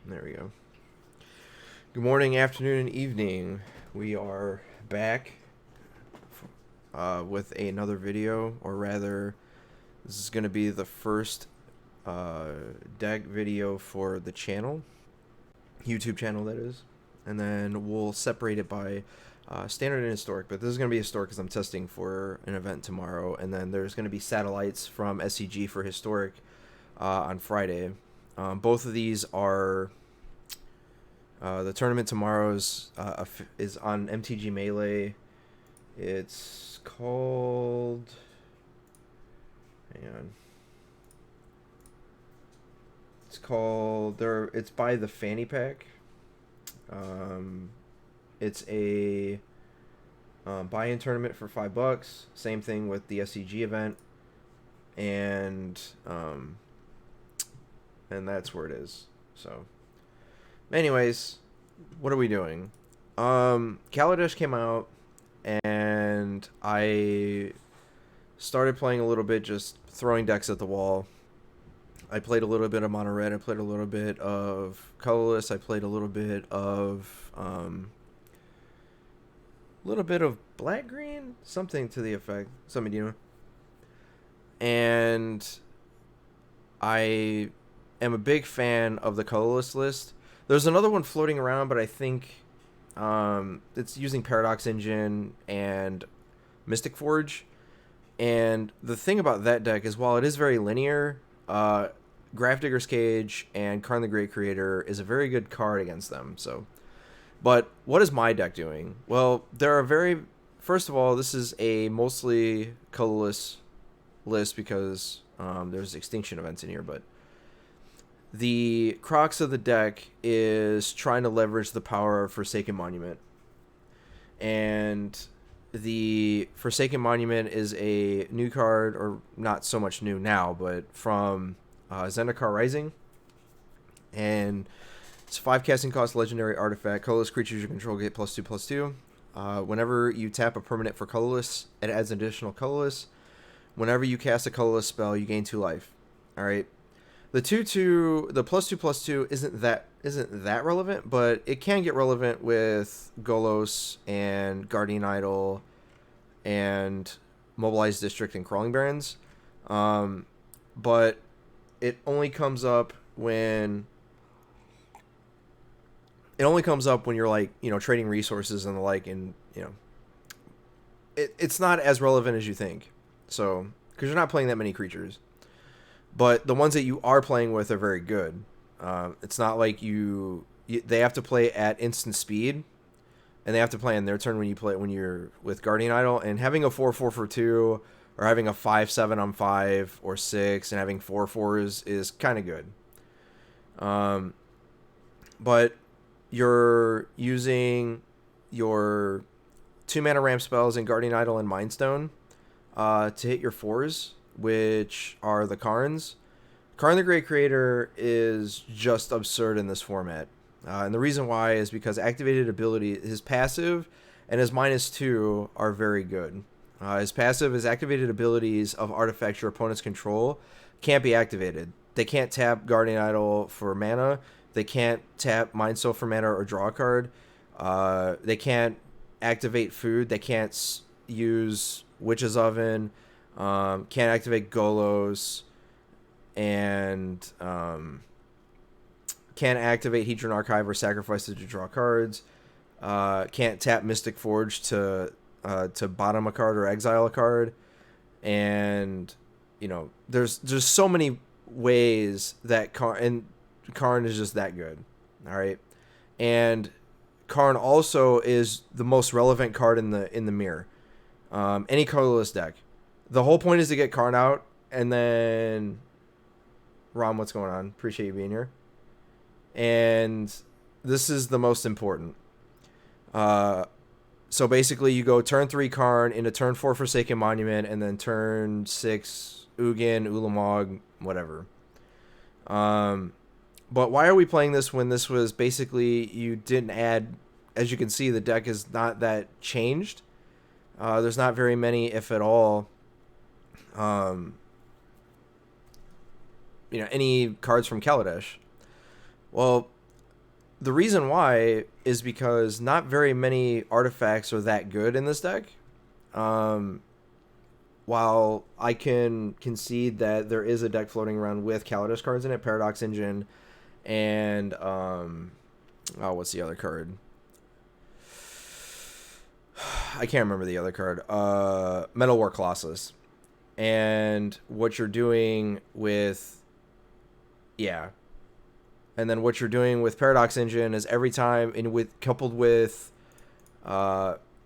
There we go. Good morning, afternoon, and evening. We are back with another video, or rather, this is going to be the first deck video for the channel, YouTube channel that is, and then we'll separate it by standard and historic. But this is going to be historic because I'm testing for an event tomorrow, and then there's going to be satellites from SCG for historic on Friday. Both of these are. The tournament tomorrow's is on MTG Melee. It's called. Hang on. It's called. It's by the Fanny Pack. It's a buy-in tournament for $5. Same thing with the SCG event, and that's where it is. So. Anyways, what are we doing? Kaladesh came out, and I started playing a little bit, just throwing decks at the wall. I played a little bit of Mono Red. I played a little bit of Colorless. I played a little bit of Black Green, something to the effect, something you know. And I am a big fan of the Colorless list. There's another one floating around, but I think it's using Paradox Engine and Mystic Forge. And the thing about that deck is, while it is very linear, Grafdigger's Cage and Karn the Great Creator is a very good card against them. So, but what is my deck doing? Well, first of all, this is a mostly colorless list because there's extinction events in here, but the crux of the deck is trying to leverage the power of Forsaken Monument. And the Forsaken Monument is a new card, or not so much new now, but from Zendikar Rising. And it's 5 casting cost legendary artifact. Colorless creatures you control get +2/+2. Whenever you tap a permanent for colorless, it adds additional colorless. Whenever you cast a colorless spell, you gain 2 life. Alright. The +2/+2 isn't that relevant, but it can get relevant with Golos and Guardian Idol and Mobilized District and Crawling Barrens. But it only comes up when you're like, trading resources and the like, and it's not as relevant as you think. So, because you're not playing that many creatures. But the ones that you are playing with are very good. It's not like they have to play at instant speed, and they have to play in their turn when you're with Guardian Idol. And having a 4/4 for 2, or having a 5/7 on 5 or 6, and having 4/4s is kind of good. But you're using your 2-mana ramp spells in Guardian Idol and Mind Stone to hit your 4s, which are the Karns. Karn the Great Creator is just absurd in this format. And the reason why is because activated ability, his passive and his -2 are very good. His passive is activated abilities of artifacts your opponents control can't be activated. They can't tap Guardian Idol for mana. They can't tap Mind Stone for mana or draw a card. They can't activate food. They can't use Witch's Oven. Can't activate Golos, and can't activate Hedron Archive or sacrifice it to draw cards. Can't tap Mystic Forge to bottom a card or exile a card, and there's so many ways that Karn is just that good. All right, and Karn also is the most relevant card in the mirror. Any colorless deck. The whole point is to get Karn out, and then Rom, what's going on? Appreciate you being here. And this is the most important. So basically, you go turn 3 Karn into turn 4 Forsaken Monument, and then turn 6 Ugin, Ulamog, whatever. But why are we playing this when this was basically, you didn't add, as you can see, the deck is not that changed. There's not very many, if at all, any cards from Kaladesh. Well, The reason why is because not very many artifacts are that good in this deck. Um, while I can concede that there is a deck floating around with Kaladesh cards in it, Paradox Engine, and oh, what's the other card? I can't remember the other card. Metal War Colossus. And what you're doing with, yeah, and then what you're doing with Paradox Engine is every time, and with coupled with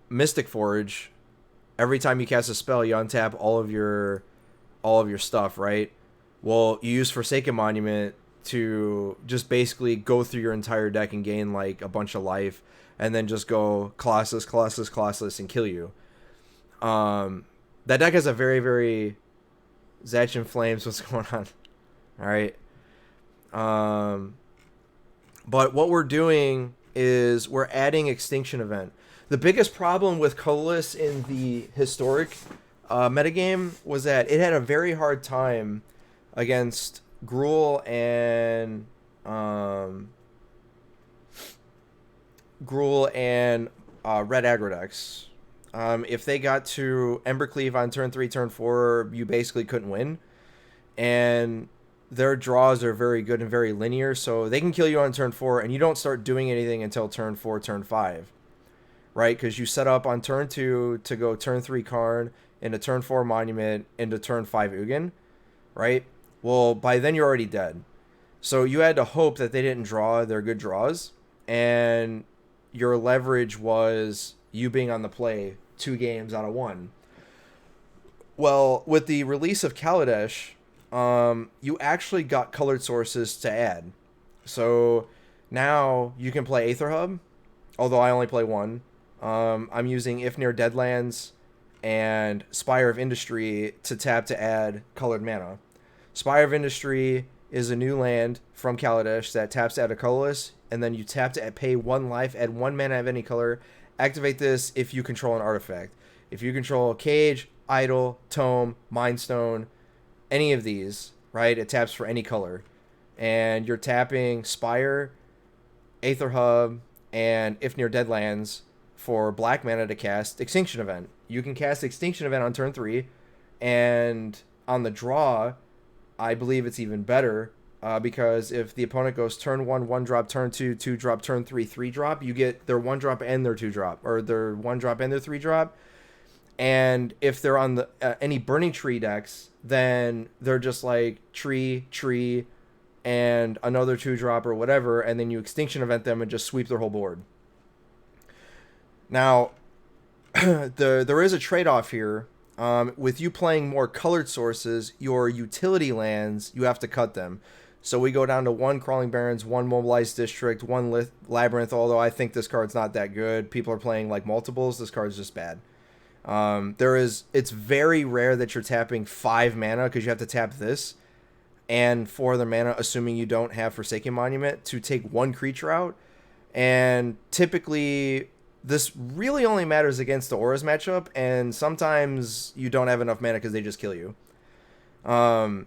Mystic Forge, every time you cast a spell, you untap all of your stuff, right? Well, you use Forsaken Monument to just basically go through your entire deck and gain like a bunch of life, and then just go Colossus, Colossus, Colossus, and kill you. That deck has a very, very Zatch Flames. What's going on? All right. But what we're doing is we're adding Extinction Event. The biggest problem with Colorless in the historic metagame was that it had a very hard time against Gruul and Red Aggro decks. If they got to Embercleave on turn 3, turn 4, you basically couldn't win. And their draws are very good and very linear, so they can kill you on turn 4, and you don't start doing anything until turn 4, turn 5. Right? Because you set up on turn 2 to go turn 3 Karn, into turn 4 Monument, into turn 5 Ugin. Right? Well, by then you're already dead. So you had to hope that they didn't draw their good draws, and your leverage was you being on the play 2 games out of 1. Well, with the release of Kaladesh, you actually got colored sources to add. So now you can play Aether Hub, although I only play 1. I'm using Ifnir Deadlands and Spire of Industry to tap to add colored mana. Spire of Industry is a new land from Kaladesh that taps to add a colorless, and then you tap to pay 1 life, add 1 mana of any color. Activate this if you control an artifact. If you control Cage, Idol, Tome, Mind Stone, any of these, right, it taps for any color. And you're tapping Spire, Aether Hub, and Ifnir Deadlands for black mana to cast Extinction Event. You can cast Extinction Event on turn 3, and on the draw, I believe it's even better, because if the opponent goes turn 1, 1-drop, turn 2, 2-drop, turn 3, 3-drop, you get their 1-drop and their 2-drop, or their 1-drop and their 3-drop. And if they're on the any Burning Tree decks, then they're just like tree, and another 2-drop or whatever, and then you Extinction Event them and just sweep their whole board. Now, there is a trade-off here. With you playing more colored sources, your utility lands, you have to cut them. So we go down to 1 Crawling Barrens, 1 Mobilized District, 1 Labyrinth, although I think this card's not that good. People are playing like multiples. This card's just bad. It's very rare that you're tapping 5 mana, because you have to tap this and 4 other mana, assuming you don't have Forsaken Monument, to take 1 creature out. And typically, this really only matters against the Auras matchup, and sometimes you don't have enough mana because they just kill you. Interplanar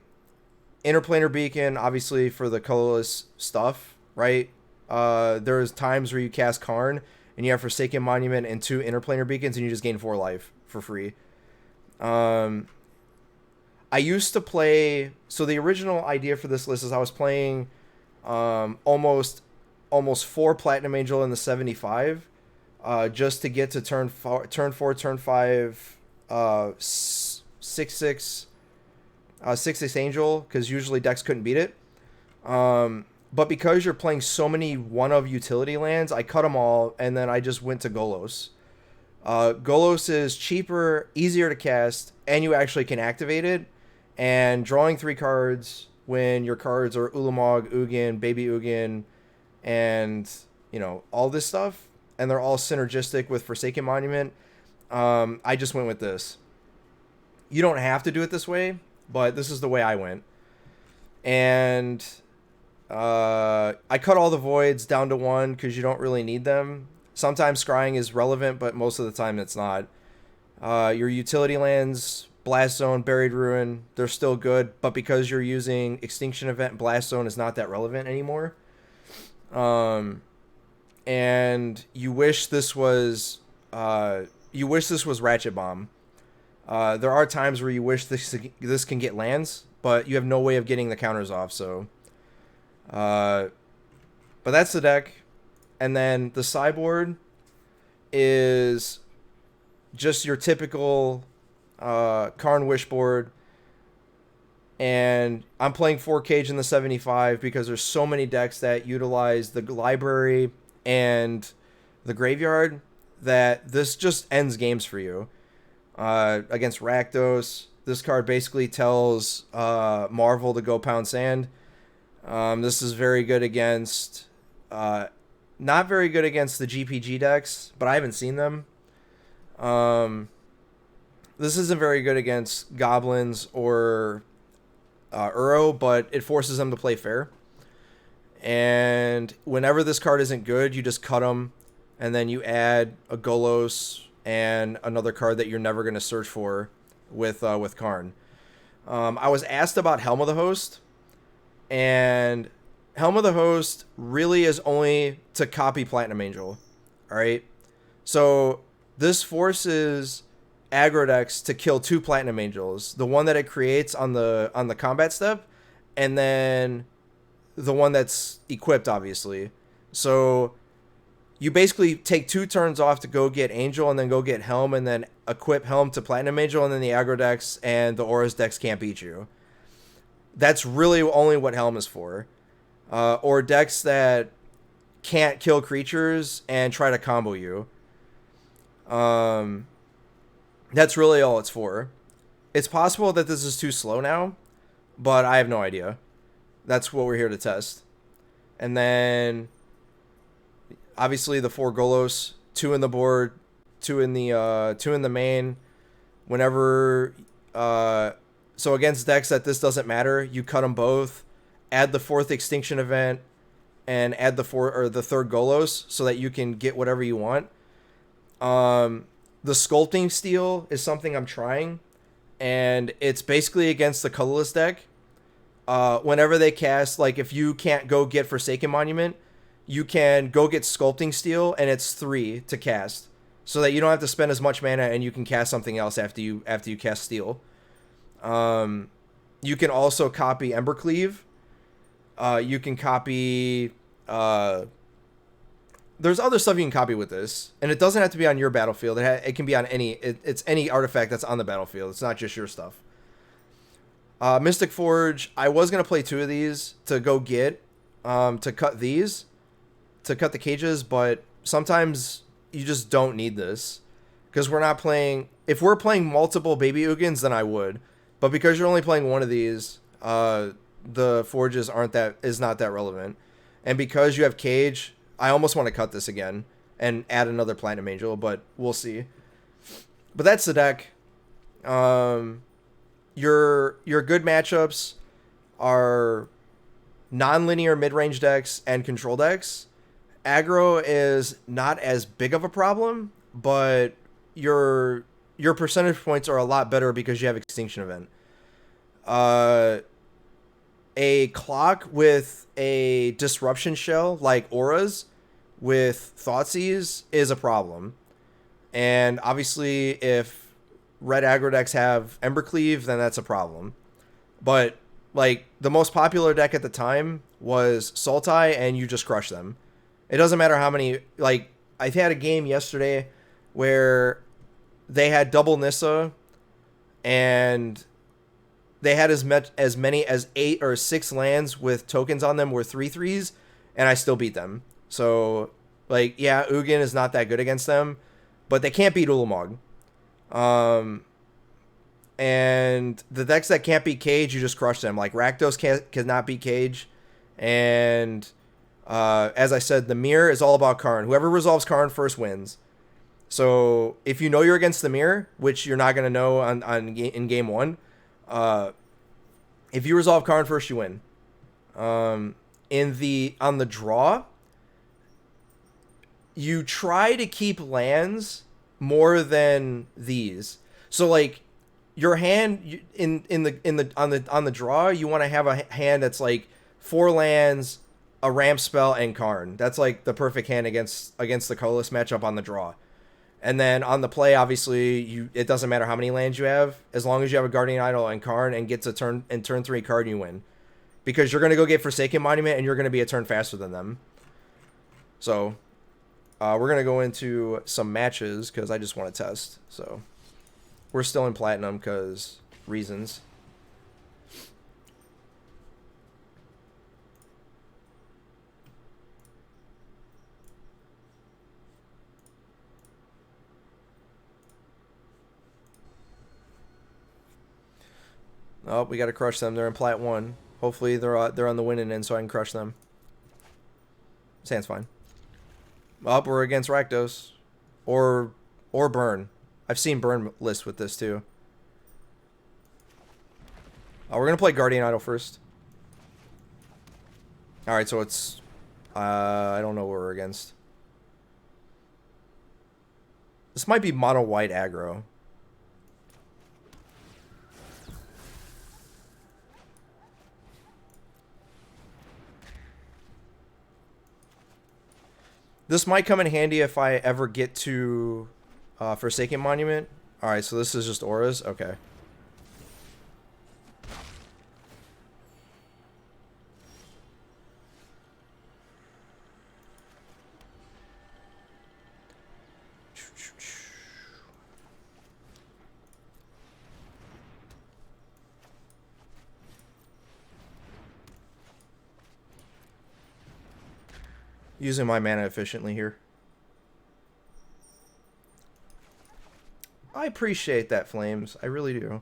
Beacon, obviously, for the colorless stuff, right? There's times where you cast Karn, and you have Forsaken Monument and 2 Interplanar Beacons, and you just gain 4 life for free. I used to play... So the original idea for this list is I was playing almost 4 Platinum Angel in the 75, just to get to turn 4, turn 5, 6/6 Angel, because usually decks couldn't beat it. But because you're playing so many one-of utility lands, I cut them all, and then I just went to Golos. Golos is cheaper, easier to cast, and you actually can activate it. And drawing 3 cards when your cards are Ulamog, Ugin, Baby Ugin, and, you know, all this stuff, and they're all synergistic with Forsaken Monument, I just went with this. You don't have to do it this way, but this is the way I went. And I cut all the voids down to 1 because you don't really need them. Sometimes scrying is relevant, but most of the time it's not. Your utility lands, Blast Zone, Buried Ruin, they're still good, but because you're using Extinction Event, Blast Zone is not that relevant anymore. and you wish this was Ratchet Bomb. There are times where you wish this can get lands, but you have no way of getting the counters off. So, but that's the deck, and then the sideboard is just your typical Karn Wish board. And I'm playing 4 Cage in the 75 because there's so many decks that utilize the library and the graveyard that this just ends games for you. Against Rakdos, this card basically tells Marvel to go pound sand. This is very good against... not very good against the GPG decks, but I haven't seen them. This isn't very good against Goblins or Uro, but it forces them to play fair. And whenever this card isn't good, you just cut them, and then you add a Golos and another card that you're never going to search for with Karn. I was asked about Helm of the Host, and Helm of the Host really is only to copy Platinum Angel. All right, so this forces aggro decks to kill 2 Platinum Angels, the one that it creates on the combat step, and then the one that's equipped, obviously. So you basically take 2 turns off to go get Angel and then go get Helm and then equip Helm to Platinum Angel, and then the aggro decks and the Auras decks can't beat you. That's really only what Helm is for. Or decks that can't kill creatures and try to combo you. That's really all it's for. It's possible that this is too slow now, but I have no idea. That's what we're here to test. And then, obviously, the 4 Golos, 2 in the board, 2 in the main. Whenever, so against decks that this doesn't matter, you cut them both, add the 4th Extinction event, and add the 3rd Golos so that you can get whatever you want. The Sculpting Steel is something I'm trying, and it's basically against the colorless deck. Whenever they cast, like if you can't go get Forsaken Monument, you can go get Sculpting Steel, and it's 3 to cast, so that you don't have to spend as much mana, and you can cast something else after you cast Steel. You can also copy Embercleave. You can copy... there's other stuff you can copy with this, and it doesn't have to be on your battlefield. It can be on any... It's any artifact that's on the battlefield. It's not just your stuff. Mystic Forge, I was going to play 2 of these to go get, to cut these, to cut the cages, but sometimes you just don't need this, because we're not playing... If we're playing multiple Baby Ugins, then I would, but because you're only playing 1 of these, the Forges is not that relevant, and because you have Cage... I almost want to cut this again and add another Platinum Angel, but we'll see. But that's the deck. Your good matchups are non-linear mid-range decks and control decks. Aggro is not as big of a problem, but your percentage points are a lot better because you have Extinction Event. A clock with a Disruption Shell like Auras with Thoughtseize is a problem. And obviously if red aggro decks have Embercleave, then that's a problem. But like the most popular deck at the time was Sultai, and you just crush them. It doesn't matter how many... Like, I had a game yesterday where they had double Nissa, and they had as many as 8 or 6 lands with tokens on them were 3/3s, and I still beat them. So, like, yeah, Ugin is not that good against them, but they can't beat Ulamog. And the decks that can't beat Cage, you just crush them. Like, Rakdos cannot beat Cage, and as I said, the mirror is all about Karn. Whoever resolves Karn first wins. So, if you know you're against the mirror, which you're not going to know in game 1, if you resolve Karn first, you win. On the draw, you try to keep lands more than these. So like your hand on the draw, you want to have a hand that's like 4 lands, a ramp spell and Karn. That's like the perfect hand against the colorless matchup on the draw. And then on the play, obviously, it doesn't matter how many lands you have, as long as you have a Guardian Idol and Karn and gets a turn 3 card, you win, because you're gonna go get Forsaken Monument and you're gonna be a turn faster than them. So we're gonna go into some matches because I just want to test. So we're still in platinum because reasons. Oh, we got to crush them. They're in plat 1. Hopefully they're on the winning end so I can crush them. Sand's fine. Up, we're against Rakdos. Or Burn. I've seen Burn list with this too. We're going to play Guardian Idol first. Alright, so it's... I don't know what we're against. This might be mono white aggro. This might come in handy if I ever get to Forsaken Monument. Alright, so this is just auras? Okay. Using my mana efficiently here. I appreciate that, Flames. I really do.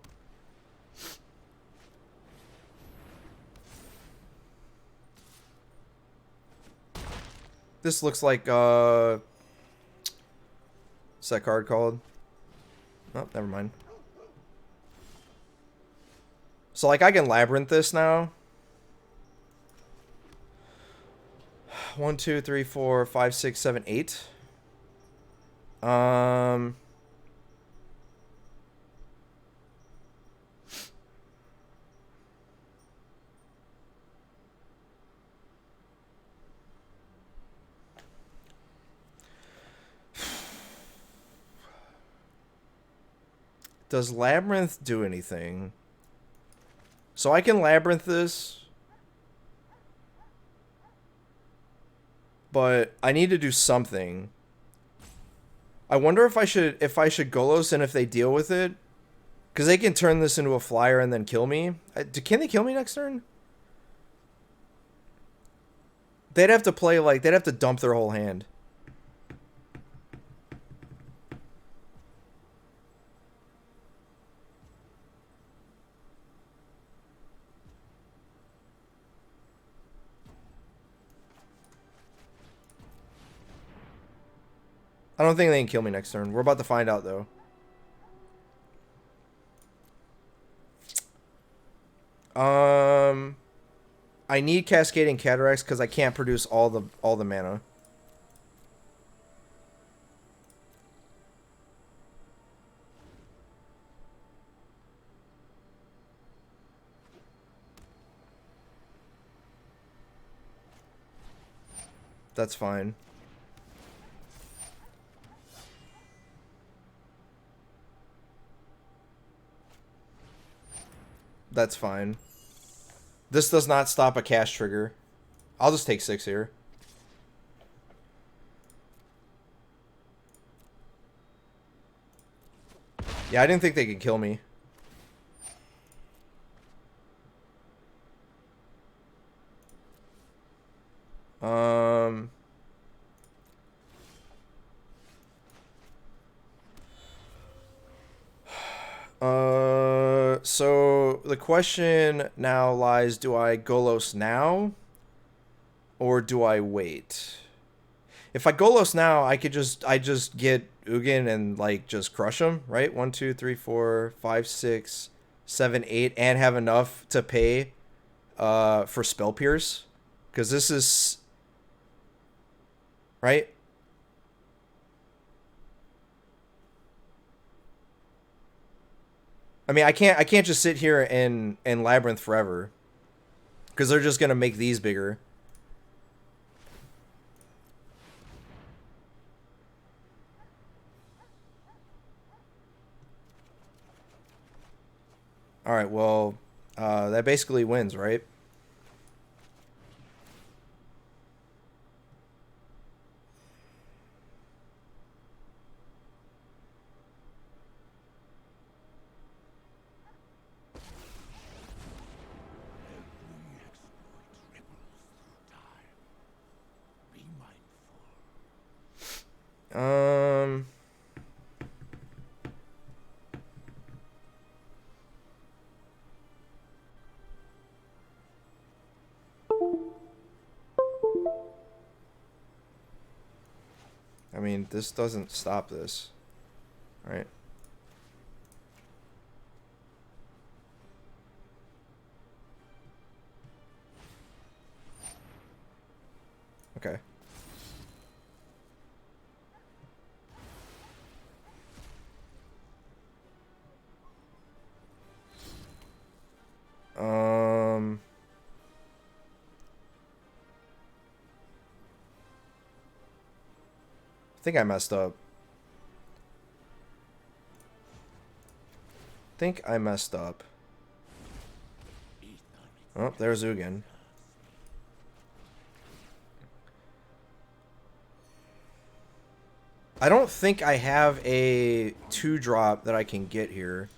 This looks like, what's that card called? Oh, never mind. So, like, I can Labyrinth this now. 1, 2, 3, 4, 5, 6, 7, 8. Does Labyrinth do anything? So I can Labyrinth this. But I need to do something. I wonder if I should Golos and if they deal with it. Because they can turn this into a flyer and then kill me. Can they kill me next turn? They'd have to play like... They'd have to dump their whole hand. I don't think they can kill me next turn. We're about to find out, though. I need Cascading Cataracts because I can't produce all the mana. That's fine. That's fine. This does not stop a cast trigger. I'll just take 6 here. Yeah, I didn't think they could kill me. So the question now lies, do I Golos now or do I wait? If I Golos now, I just get Ugin and like just crush him, right? 1, 2, 3, 4, 5, 6, 7, 8 and have enough to pay for Spell Pierce, cuz this is right? I mean, I can't just sit here and Labyrinth forever, because they're just gonna make these bigger. Alright, well, that basically wins, right? Um... I mean, this doesn't stop this, right? Okay. Um... I think I messed up. Oh, there's Ugin. I don't think I have a 2-drop that I can get here.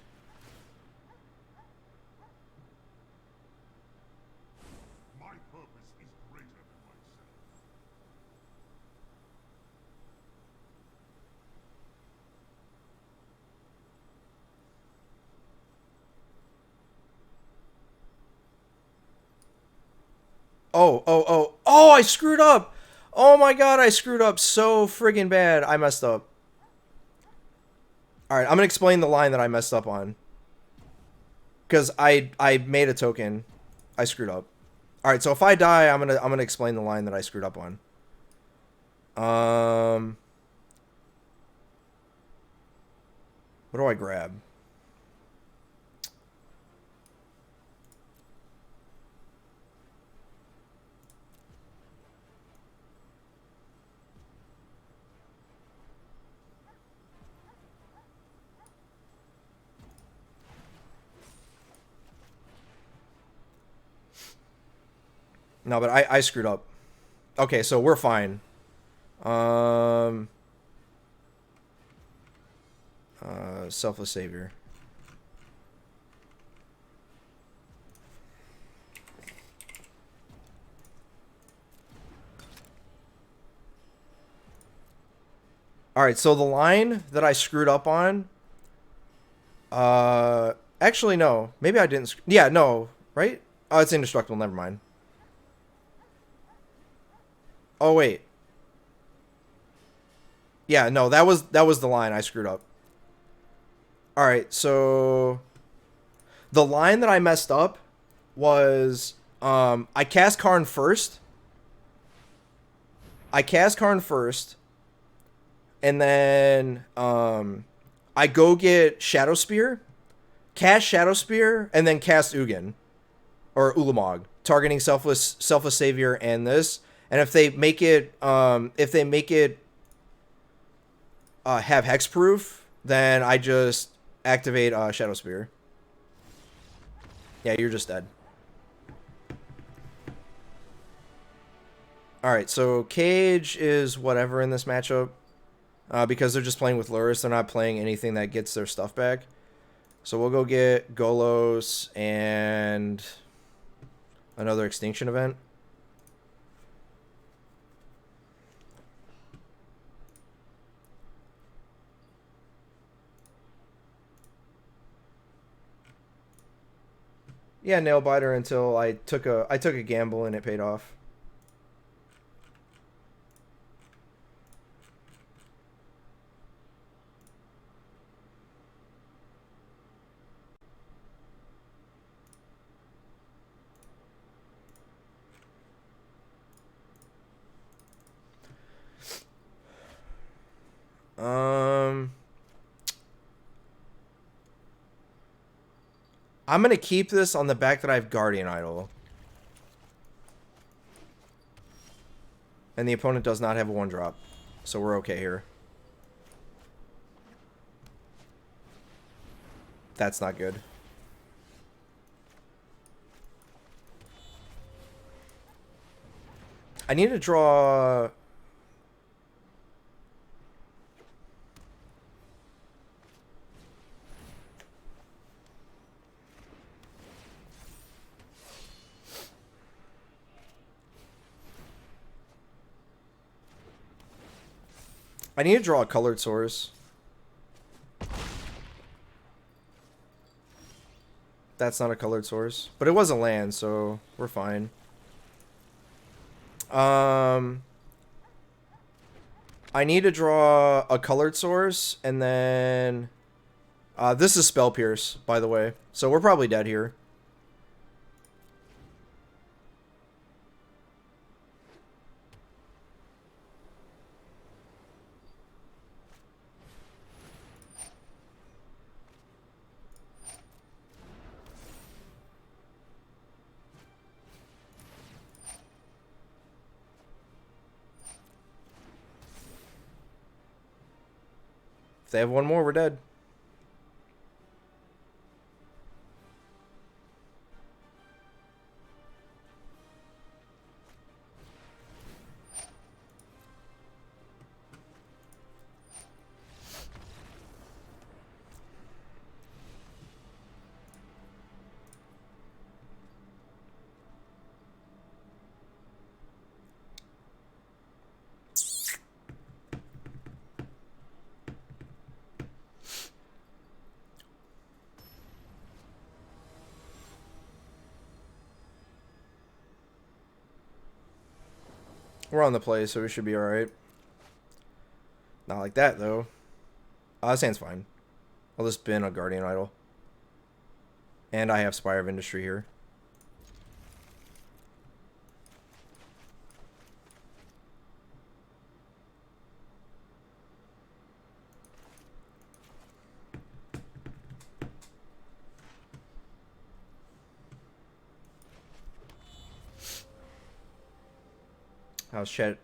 Oh, I screwed up. Oh my god, I screwed up so friggin' bad. I messed up. Alright, I'm gonna explain the line that I messed up on. Because I made a token. I screwed up. Alright, so if I die, I'm gonna explain the line that I screwed up on. What do I grab? No, but I screwed up. Okay, so we're fine. Selfless Savior. Alright, so the line that I screwed up on... Actually, no. Maybe I didn't... Yeah, no. Right? Oh, it's indestructible. Never mind. Oh, wait. Yeah, no. That was the line I screwed up. Alright, so... The line that I messed up was... I cast Karn first. And then... I go get Shadow Spear. Cast Shadow Spear. And then cast Ugin. Or Ulamog. Targeting Selfless Savior and this. And if they make it... have hexproof, then I just activate Shadow Spear. Yeah, you're just dead. Alright, so Cage is whatever in this matchup. Because they're just playing with Luris, they're not playing anything that gets their stuff back. So we'll go get Golos and another Extinction event. Yeah, Nailbiter until I took a gamble and it paid off. I'm going to keep this on the back that I have Guardian Idol. And the opponent does not have a 1-drop. So we're okay here. That's not good. I need to draw... I need to draw a colored source. That's not a colored source. But it was a land, so we're fine. I need to draw a colored source, and then... this is Spell Pierce, by the way. So we're probably dead here. If they have one more, we're dead. We're on the play, so we should be alright. Not like that, though. This hand's fine. I'll just bin a Guardian Idol. And I have Spire of Industry here.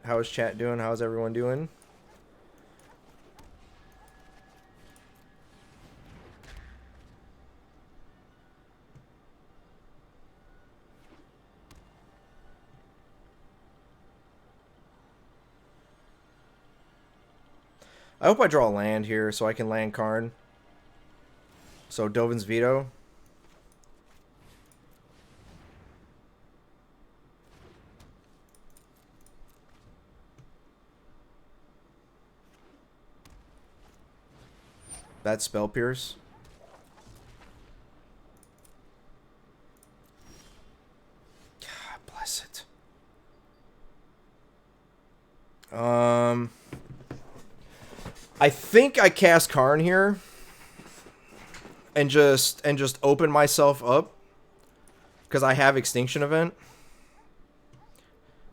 How's chat doing? How's everyone doing? I hope I draw a land here so I can land Karn. So Dovin's Veto. That's Spell Pierce. God bless it. I think I cast Karn here and just open myself up because I have Extinction Event.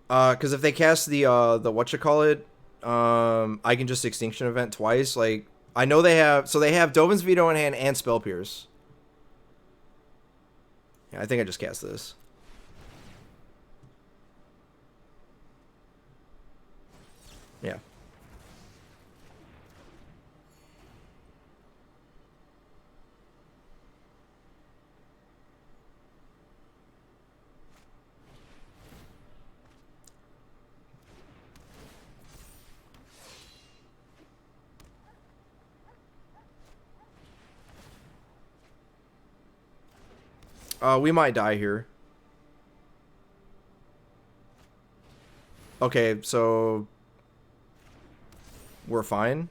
Because if they cast the whatchamacallit, I can just Extinction Event twice. Like, I know they have... So they have Dovin's Veto in hand and Spell Pierce. Yeah, I think I just cast this. Yeah. We might die here. Okay, so... We're fine.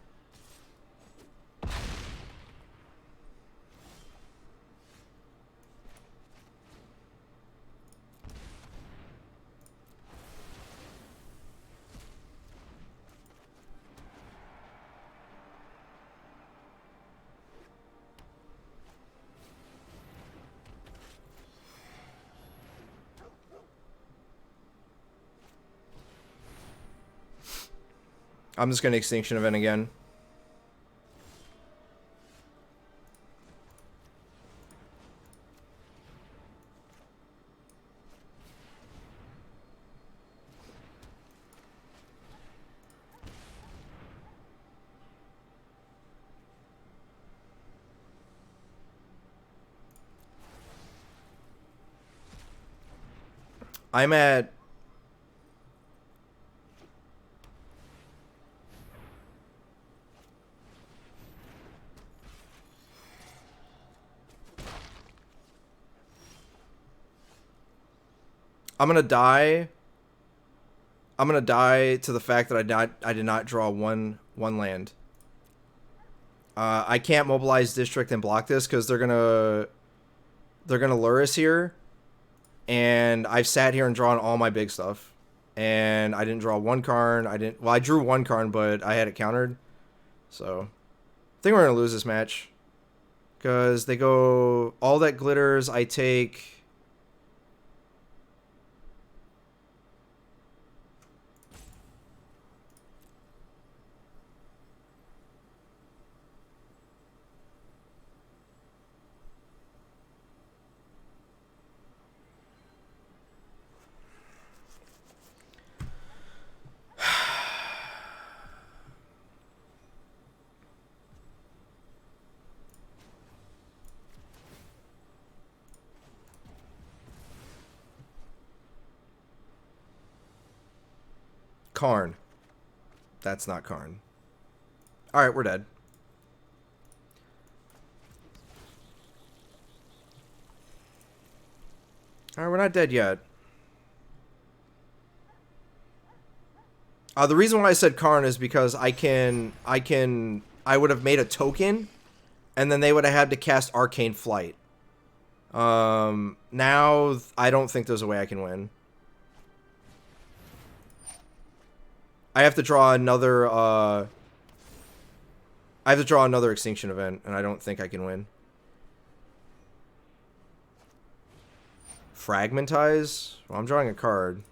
I'm just gonna Extinction Event again. I'm at I'm gonna die. I'm gonna die to the fact that I did not draw one land. I can't mobilize district and block this because they're gonna lure us here, and I've sat here and drawn all my big stuff, and I didn't draw one Karn. I drew one Karn, but I had it countered, so I think we're gonna lose this match because they go all that glitters. I take. Karn. That's not Karn. Alright, we're dead. Alright, we're not dead yet. The reason why I said Karn is because I would have made a token, and then they would have had to cast Arcane Flight. Now, I don't think there's a way I can win. I have to draw another, Extinction event, and I don't think I can win. Fragmentize? Well, I'm drawing a card.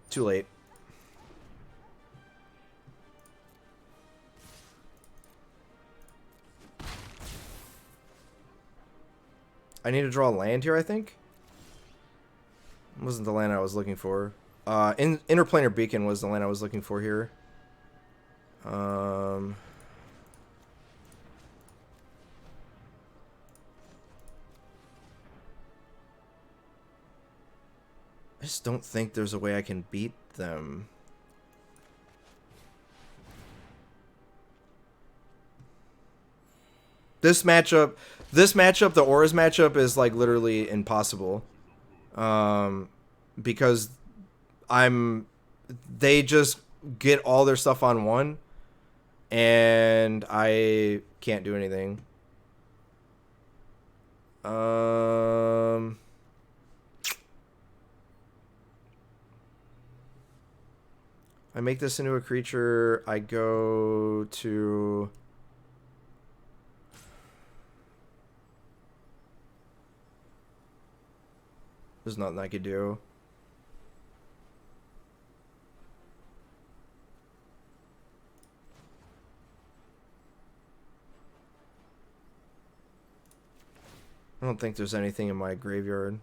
Too late. I need to draw a land here, I think. It wasn't the land I was looking for. Interplanar Beacon was the land I was looking for here. I just don't think there's a way I can beat them. This matchup, the Auras matchup is like literally impossible. Because they just get all their stuff on one, and I can't do anything. I make this into a creature. I go to... There's nothing I could do. I don't think there's anything in my graveyard.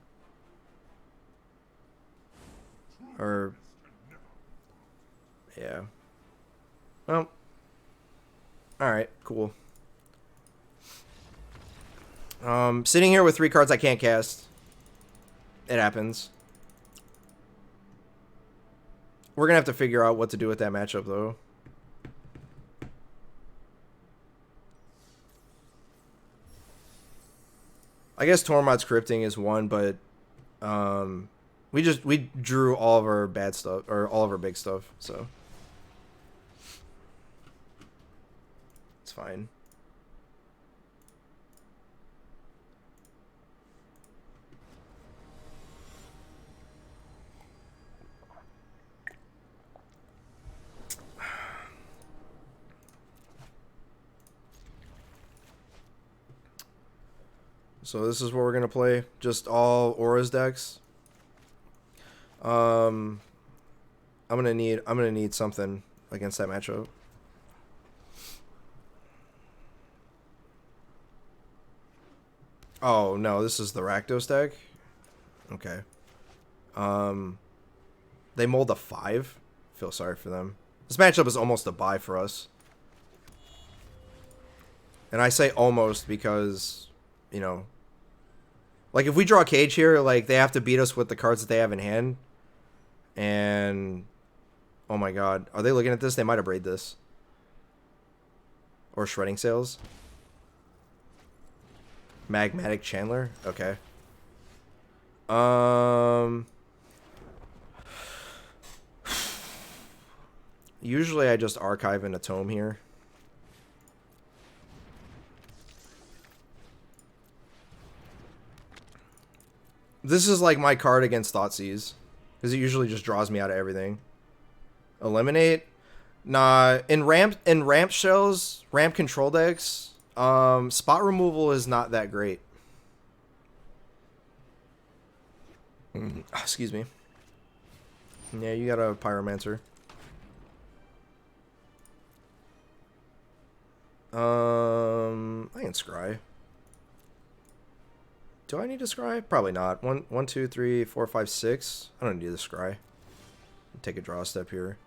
Or... Yeah. Well. Alright, cool. Sitting here with 3 cards I can't cast. It happens. We're gonna have to figure out what to do with that matchup, though. I guess Tormod's Crypting is one, but we drew all of our bad stuff, or all of our big stuff, so it's fine. So this is what we're gonna play. Just all Auras decks. I'm gonna need something against that matchup. Oh no, this is the Rakdos deck. Okay. They mulled a 5. Feel sorry for them. This matchup is almost a bye for us. And I say almost because, you know, like if we draw a Cage here, like they have to beat us with the cards that they have in hand. And Oh my god. Are they looking at this? They might have braid this. Or shredding sales. Magmatic Chandler? Okay. Usually I just archive in a tome here. This is like my card against Thoughtseize. Because it usually just draws me out of everything. Eliminate? Nah, in ramp shells, ramp control decks, spot removal is not that great. Excuse me. Yeah, you got a Pyromancer. I can scry. Do I need to scry? Probably not. 1, 2, 3, 4, 5, 6. I don't need to scry. Take a draw step here.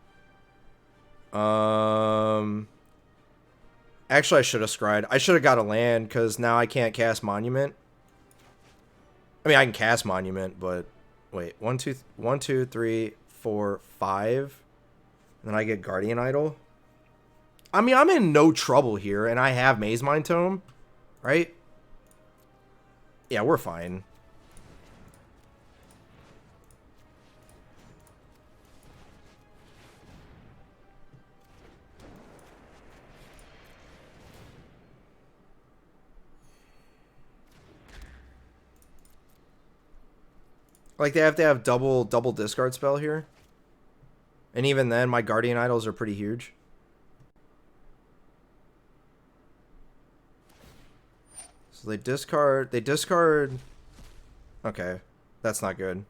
Actually, I should have scried. I should have got a land because now I can't cast Monument. I mean, I can cast Monument, but wait, 1, 2, 3, 4, 5. And then I get Guardian Idol. I mean, I'm in no trouble here, and I have Maze Mind Tome, right? Yeah, we're fine. Like, they have to have double discard spell here. And even then, my Guardian Idols are pretty huge. So they discard... Okay, that's not good.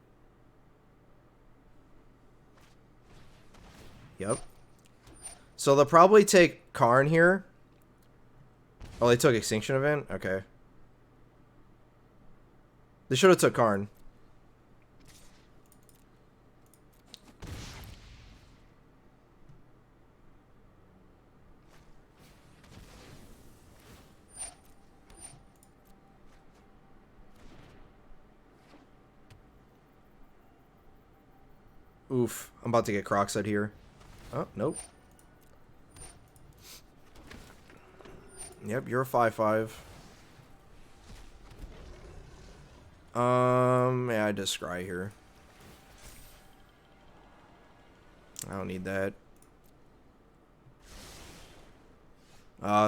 Yep. So they'll probably take Karn here. Oh, they took Extinction Event? Okay. They should have took Karn. Oof. I'm about to get Crocside here. Oh, nope. Yep, you're a 5/5. Yeah, I just scry here. I don't need that.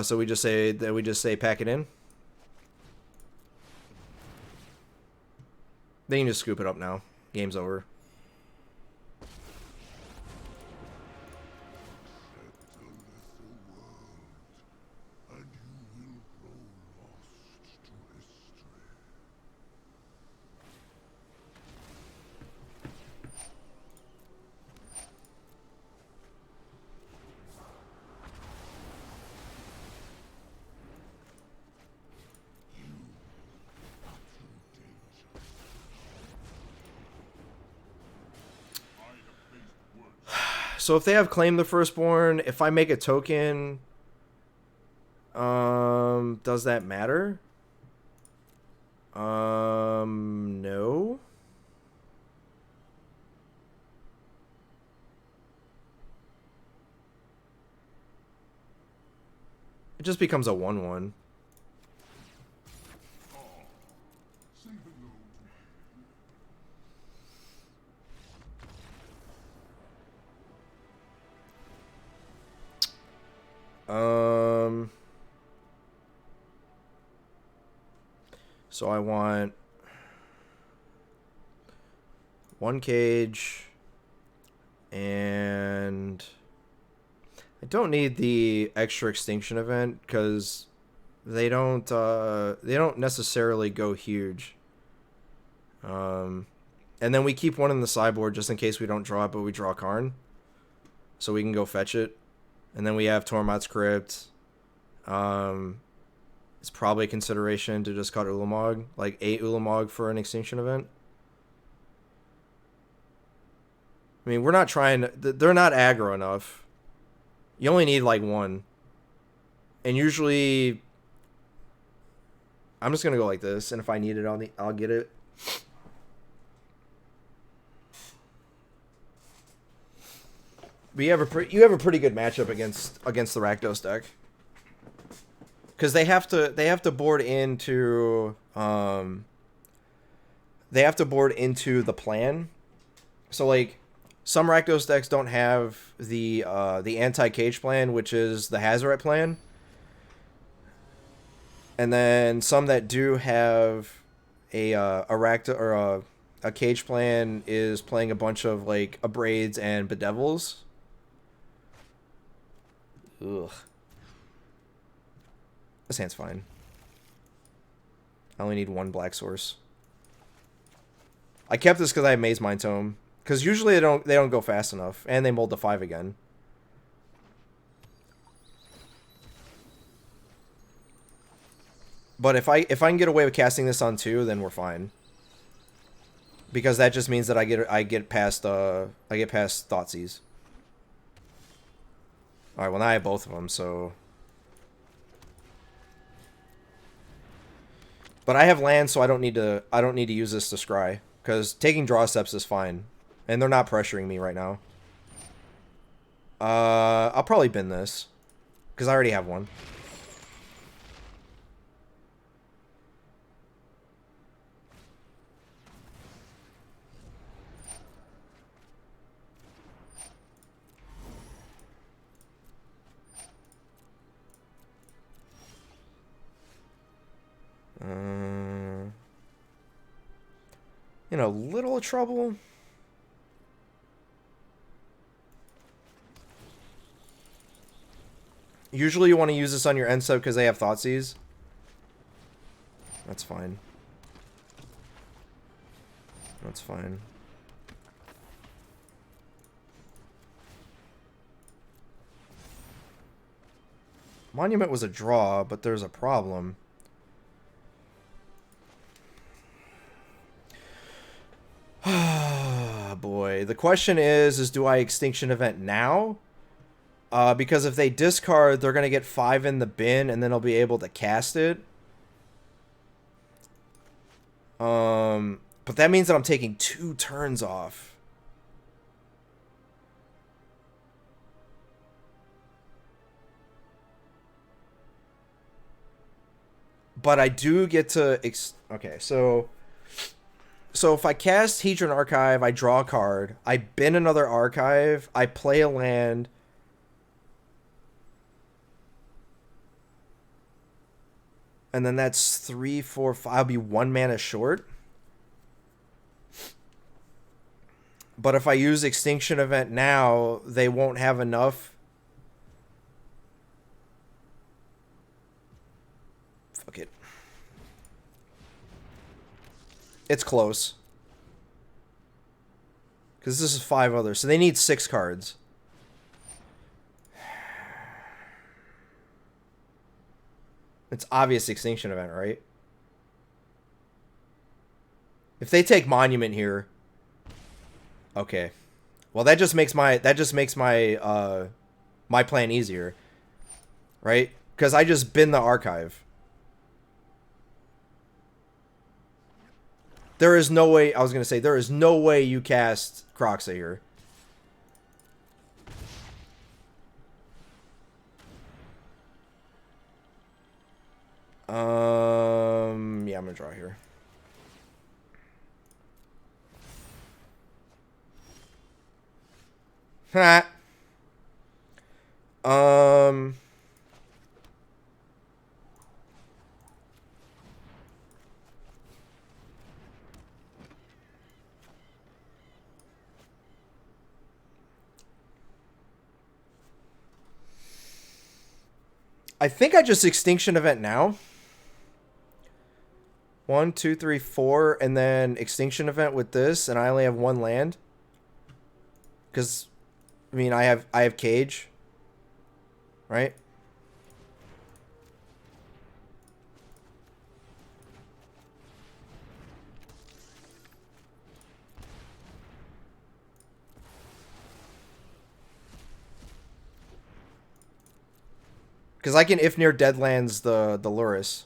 So we just say pack it in. They can just scoop it up now. Game's over. So if they have Claim the Firstborn, if I make a token, does that matter? No. It just becomes a 1/1. So I want 1 cage, and I don't need the extra extinction event because they don't necessarily go huge. And then we keep one in the sideboard just in case we don't draw it, but we draw Karn, so we can go fetch it. And then we have Tormod's Crypt. It's probably a consideration to just cut Ulamog, like 8 Ulamog for an extinction event. I mean, we're not trying to... They're not aggro enough. You only need, like, 1. And usually... I'm just going to go like this, and if I need it, I'll get it. But you have a pretty good matchup against the Rakdos deck. Because they have to board into the plan. So like some Rakdos decks don't have the anti-cage plan, which is the Hazoret plan. And then some that do have a Rakdos or a cage plan is playing a bunch of like Abrades and Bedevils. Ugh. This hand's fine. I only need one black source. I kept this because I have Maze Mind Tome. Because usually they don't go fast enough, and they mold to 5 again. But if I can get away with casting this on 2, then we're fine. Because that just means that I get past Thoughtseize. All right, well now I have both of them, so. But I have land, so I don't need to use this to scry, because taking draw steps is fine. And they're not pressuring me right now. I'll probably bin this. Because I already have one. In a little trouble. Usually you want to use this on your end sub because they have Thoughtseize. That's fine. That's fine. Monument was a draw, but there's a problem. Boy. The question is do I Extinction Event now? Because if they discard, they're going to get 5 in the bin, and then I'll be able to cast it. But that means that I'm taking 2 turns off. But I do get to... Okay, so if I cast Hedron Archive, I draw a card. I bin another Archive. I play a land... And then that's 3, 4, 5. I'll be 1 mana short. But if I use Extinction Event now, they won't have enough. Fuck it. It's close. Because this is 5 others. So they need 6 cards. It's obvious Extinction Event, right? If they take Monument here, okay. Well, that just makes my my plan easier, right? Because I just bin the Archive. There is no way. I was gonna say there is no way you cast Croxa here. Yeah, I'm gonna draw here. Ha. I think I just Extinction Event now. 1, 2, 3, 4, and then Extinction Event with this, and I only have 1 land. Because, I mean, I have Cage, right? Because I can if near Deadlands the Luris.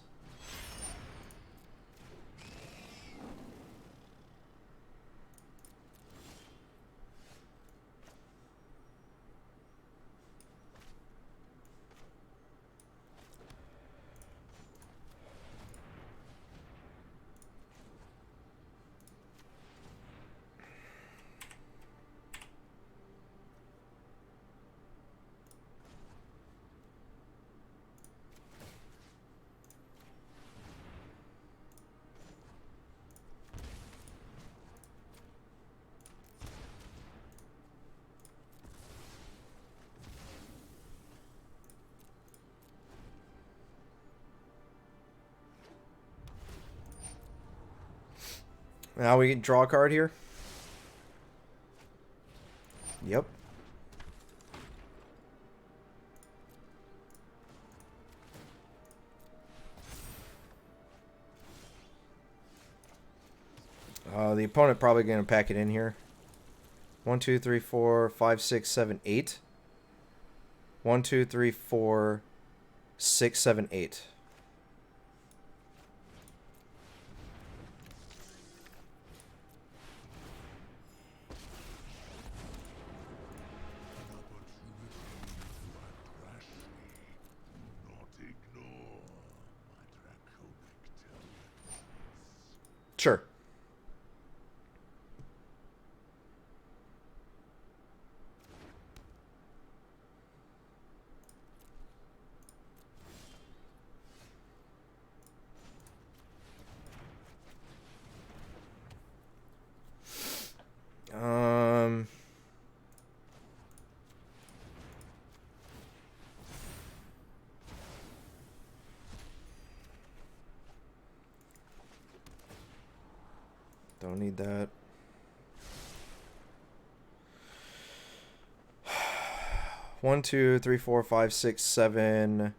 Now we can draw a card here. Yep. The opponent probably going to pack it in here. 1, 2, 3, 4, 5, 6, 7, 8. 1, 2, 3, 4, 6, 7, 8. Sure. Don't need that. One, two, three, four, five, six, seven.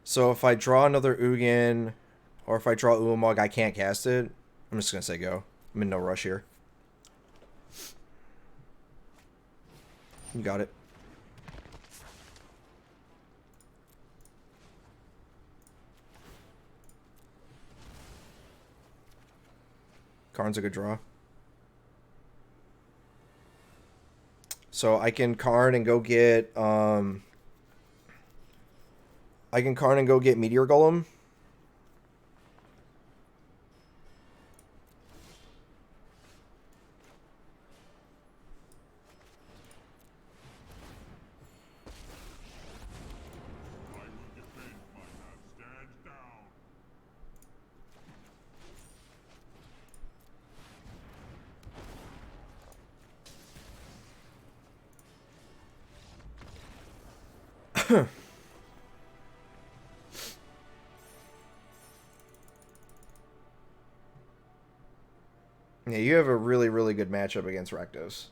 So if I draw another Ugin, or if I draw Ulamog, I can't cast it. I'm just gonna say go. I'm in no rush here. You got it. Karn's a good draw. So I can Karn and go get I can Karn and go get Meteor Golem. Yeah, you have a really, really good matchup against Rakdos.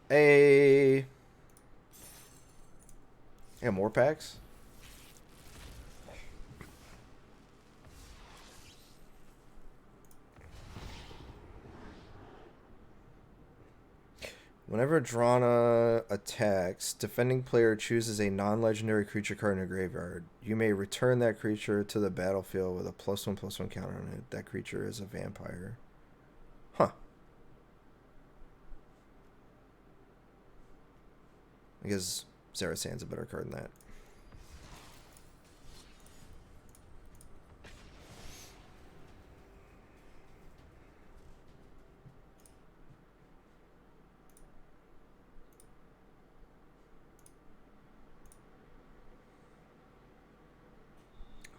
Hey. Yeah, more packs? Whenever Drana attacks, defending player chooses a non-legendary creature card in a graveyard. You may return that creature to the battlefield with a +1/+1 counter on it. That creature is a vampire. Huh. Because Zarasan's a better card than that.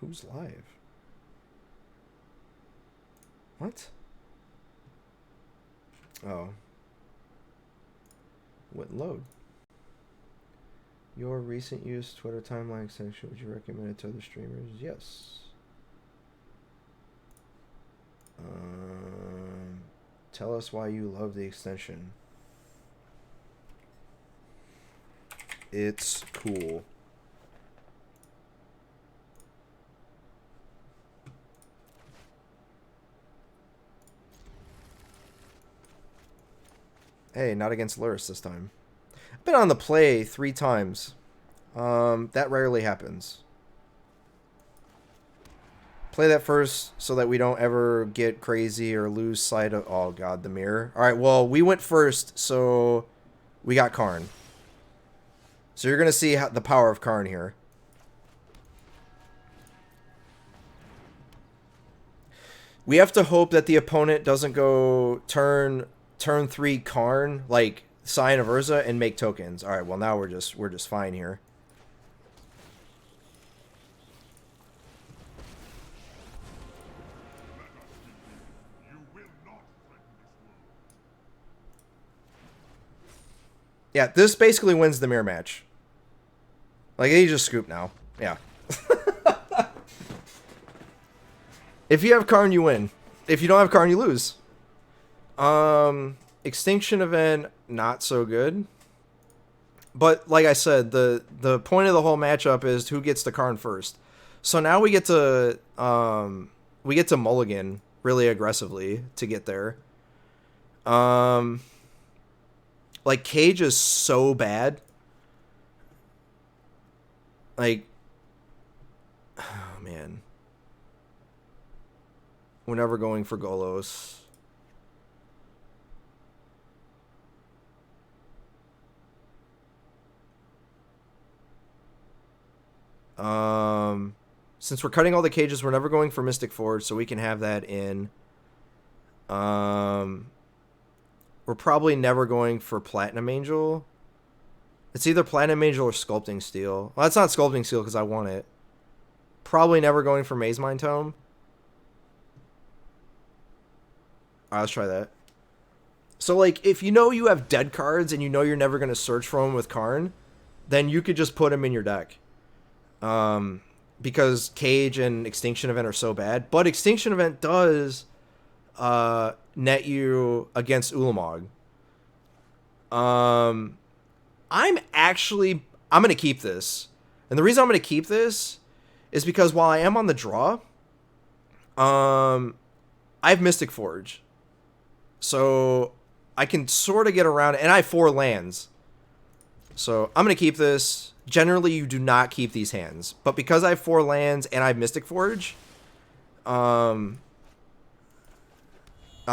Who's live? What? Oh. Wouldn't load. Your recent use Twitter timeline extension, would you recommend it to other streamers? Yes. Tell us why you love the extension. It's cool. Hey, not against Luris this time. I've been on the play 3 times. That rarely happens. Play that first so that we don't ever get crazy or lose sight of... Oh, God, the mirror. All right, well, we went first, so we got Karn. So you're going to see the power of Karn here. We have to hope that the opponent doesn't go turn 3 Karn, like Sign of Urza, and make tokens. All right, well, now we're just fine here. Yeah, this basically wins the mirror match. Like, he just scoop now. Yeah. If you have Karn, you win. If you don't have Karn, you lose. Extinction event, not so good. But like I said, the point of the whole matchup is who gets the Karn first. So now we get to mulligan really aggressively to get there. Like, Cage is so bad. Like, oh man. We're never going for Golos. Since we're cutting all the cages, we're never going for Mystic Forge, so we can have that in. We're probably never going for Platinum Angel. It's either Platinum Angel or Sculpting Steel. Well, that's not Sculpting Steel because I want it. Probably never going for Maze Mind Tome. Alright, let's try that. So, like, if you know you have dead cards and you know you're never going to search for them with Karn, then you could just put them in your deck. Because Cage and Extinction Event are so bad. But Extinction Event does net you against Ulamog. I'm going to keep this. And the reason I'm going to keep this is because while I am on the draw, I have Mystic Forge. So I can sort of get around it. And I have 4 lands. So I'm going to keep this. Generally, you do not keep these hands. But because I have 4 lands and I have Mystic Forge, I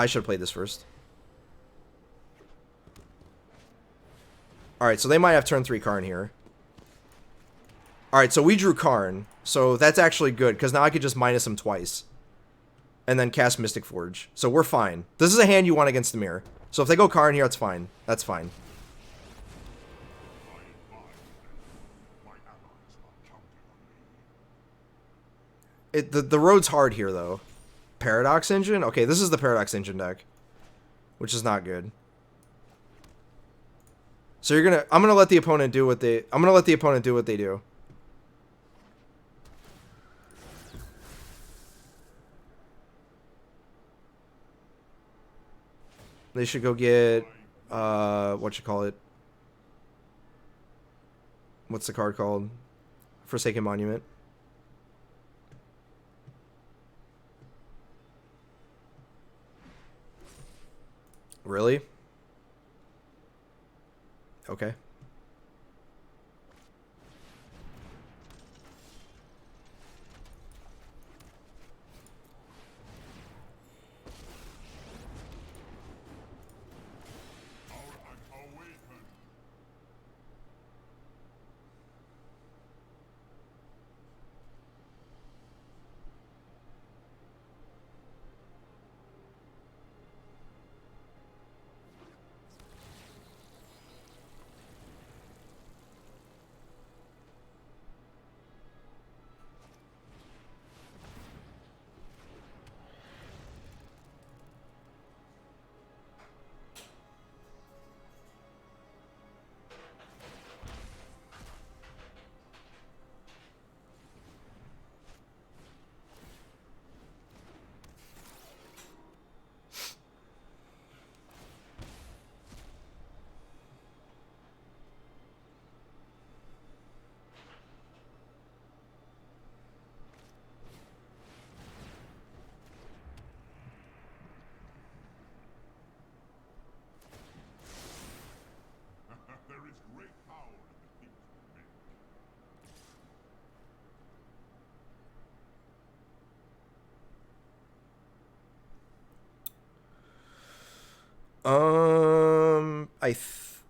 should have played this first. Alright, so they might have turn 3 Karn here. Alright, so we drew Karn. So that's actually good, because now I could just minus him twice. And then cast Mystic Forge. So we're fine. This is a hand you want against the mirror. So if they go Karn here, that's fine. That's fine. The road's hard here, though. Paradox Engine? Okay, this is the Paradox Engine deck. Which is not good. So I'm gonna let the opponent do what they do. They should go get what's the card called? Forsaken Monument. Really? Okay.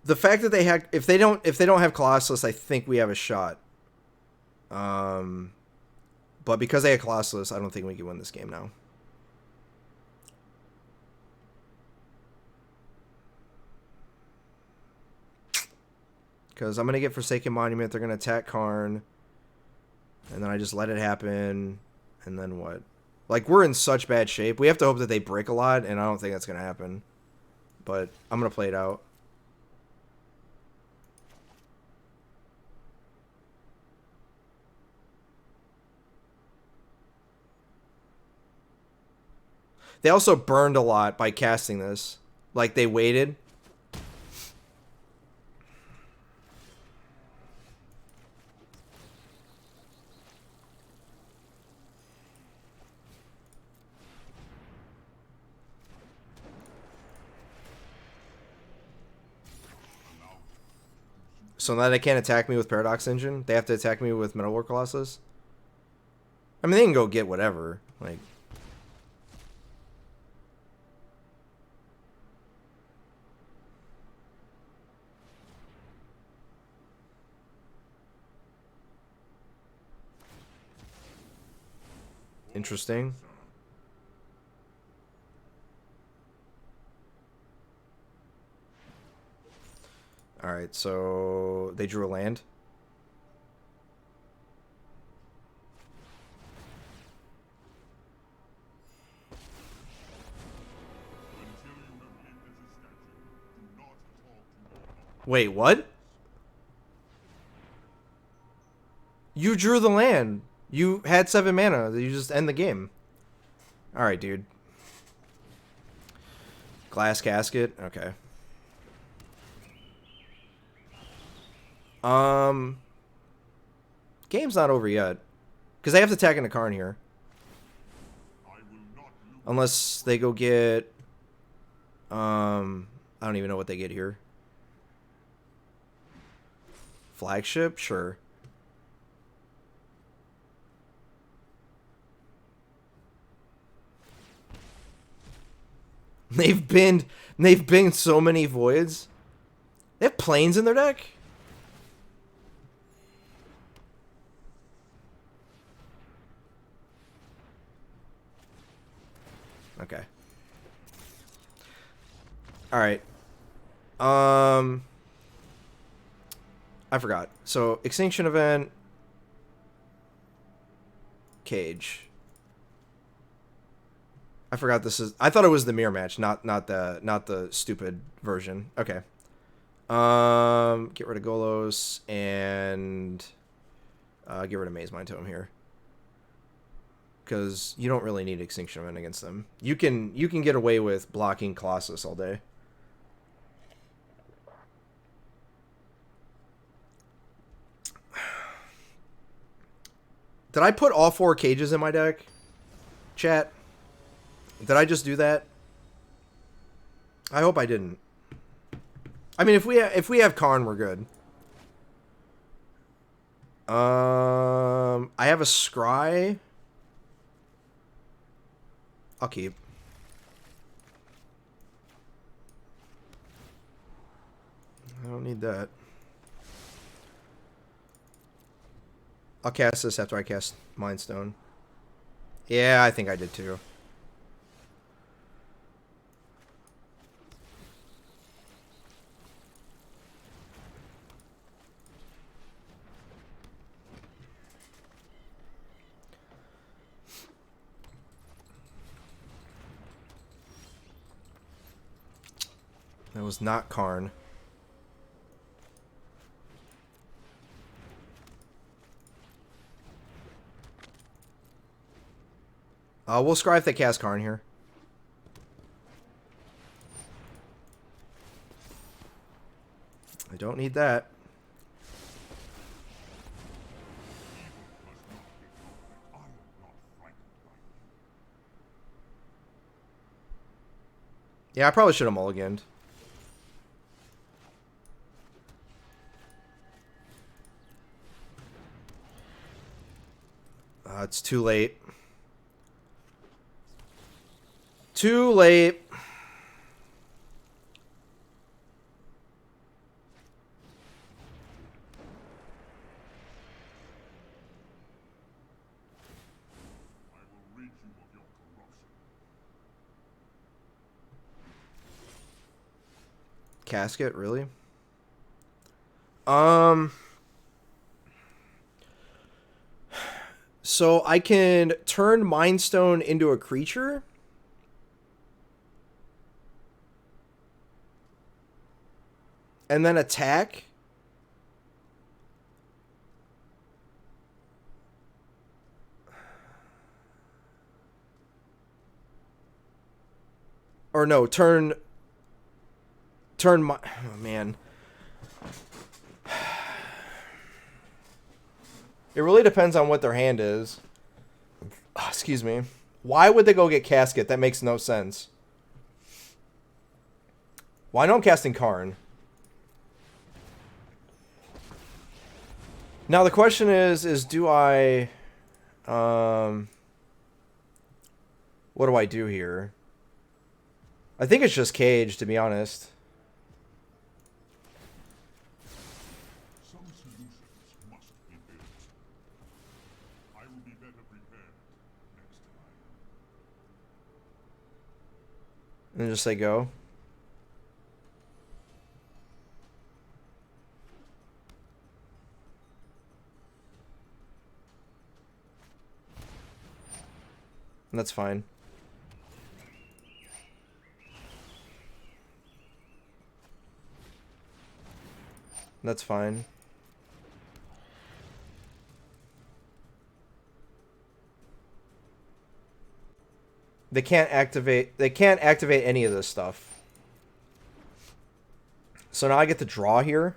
The fact that they had, if they don't have Colossus, I think we have a shot. But because they had Colossus, I don't think we can win this game now. Because I'm gonna get Forsaken Monument. They're gonna attack Karn, and then I just let it happen. And then what? Like, we're in such bad shape. We have to hope that they break a lot, and I don't think that's gonna happen. But I'm gonna play it out. They also burned a lot by casting this. Like, they waited. So now they can't attack me with Paradox Engine. They have to attack me with Metal War Colossus. I mean, they can go get whatever. Like, interesting. All right, so they drew a land. Wait, what? You drew the land. You had 7 mana. You just end the game. All right, dude. Glass casket. Okay. Game's not over yet. Because they have to attack into Karn here. Unless they go get... I don't even know what they get here. Flagship? Sure. They've been so many voids. They have planes in their deck? Okay. Alright. I forgot. So, Extinction Event. Cage. I forgot this is... I thought it was the mirror match, not the stupid version. Okay. Get rid of Golos and get rid of Maze Mind Tome here. Because you don't really need Extinction Event against them. You can get away with blocking Colossus all day. Did I put all 4 cages in my deck? Chat? Did I just do that? I hope I didn't. I mean, if we have Karn, we're good. I have a Scry. I'll keep. I don't need that. I'll cast this after I cast Mind Stone. Yeah, I think I did too. That was not Karn. We'll scry if they cast Karn here. I don't need that. Yeah, I probably should have mulliganed. It's too late. Too late. Casket, really? So I can turn Mind Stone into a creature? And then attack? or no, turn my, oh man. It really depends on what their hand is. Oh, excuse me. Why would they go get Casket? That makes no sense. Well, I know I'm casting Karn. Now the question is do I... what do I do here? I think it's just Cage, to be honest. Some solutions must be built. I will be better prepared next time. And just say go. And that's fine. That's fine. They can't activate any of this stuff. So now I get to draw here.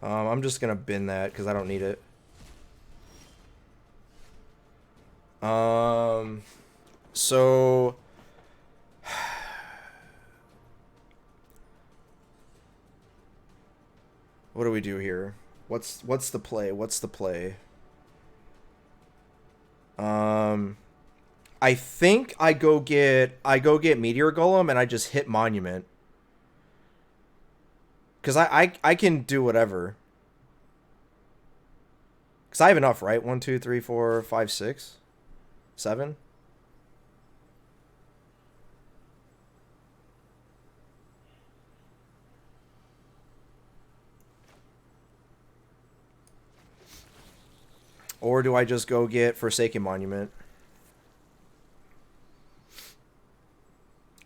I'm just gonna bin that because I don't need it. So what do we do here? What's the play? What's the play? I think I go get Meteor Golem and I just hit Monument. Cause I can do whatever. Cause I have enough, right? 1, 2, 3, 4, 5, 6, 7. Or do I just go get Forsaken Monument?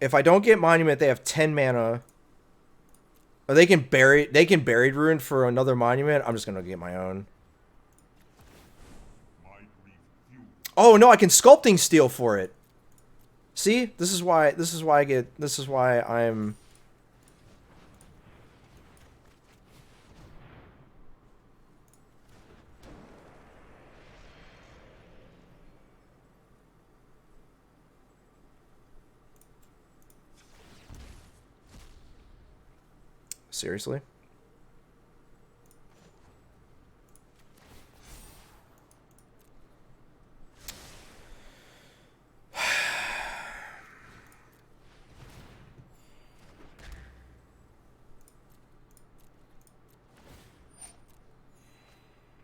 If I don't get Monument, they have 10 mana. Or they can Buried Ruin for another Monument. I'm just gonna get my own. Oh no, I can Sculpting Steel for it. See? This is why I'm seriously?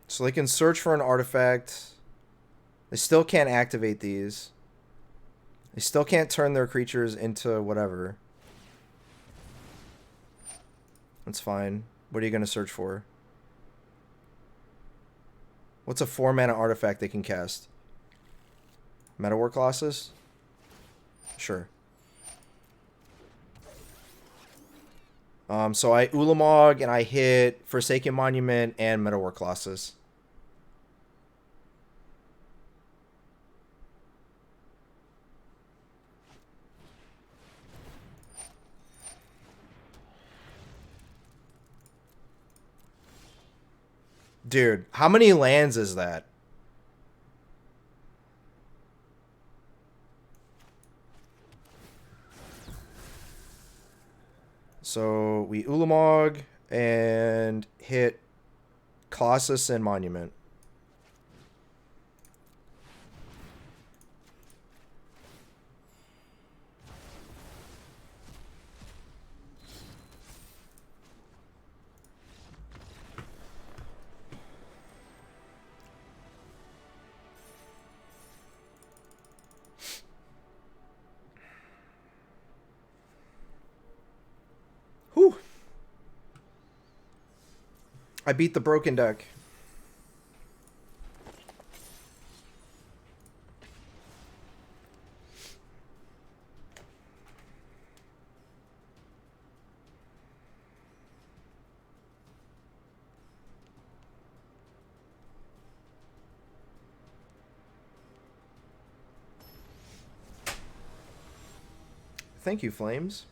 So they can search for an artifact. They still can't activate these. They still can't turn their creatures into whatever. That's fine. What are you going to search for? What's a 4-mana artifact they can cast? Meta War Colossus? Sure. So I Ulamog and I hit Forsaken Monument and Meta War Colossus. Dude, how many lands is that? So we Ulamog and hit Colossus and Monument. Whew. I beat the broken deck. Thank you, Flames.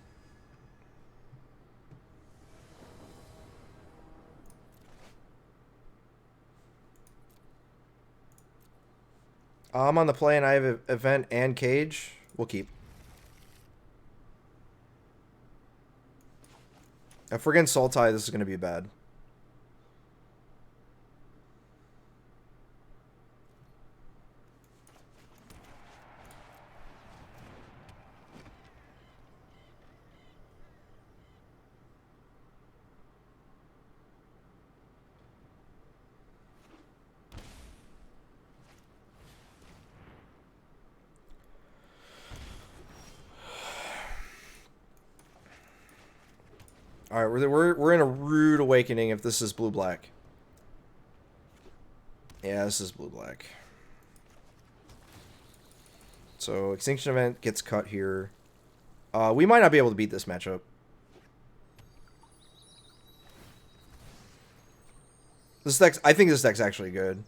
I'm on the play and I have event and cage. We'll keep. If we're getting Sultai, this is going to be bad. All right, we're in a rude awakening if this is blue-black. Yeah, this is blue-black. So Extinction Event gets cut here. We might not be able to beat this matchup. This deck, I think this deck's actually good.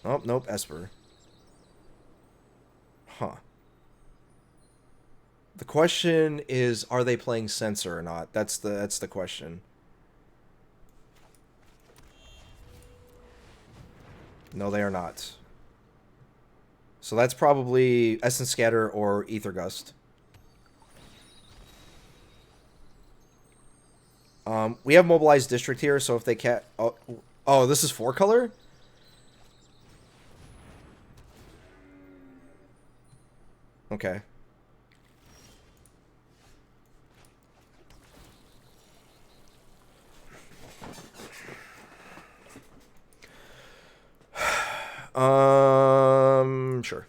Oh, nope, Esper. Huh. The question is, are they playing Censor or not? That's the question. No, they are not. So that's probably Essence Scatter or Ether Gust. We have Mobilized District here, so if they can't... Oh, this is 4-color? Okay. Sure.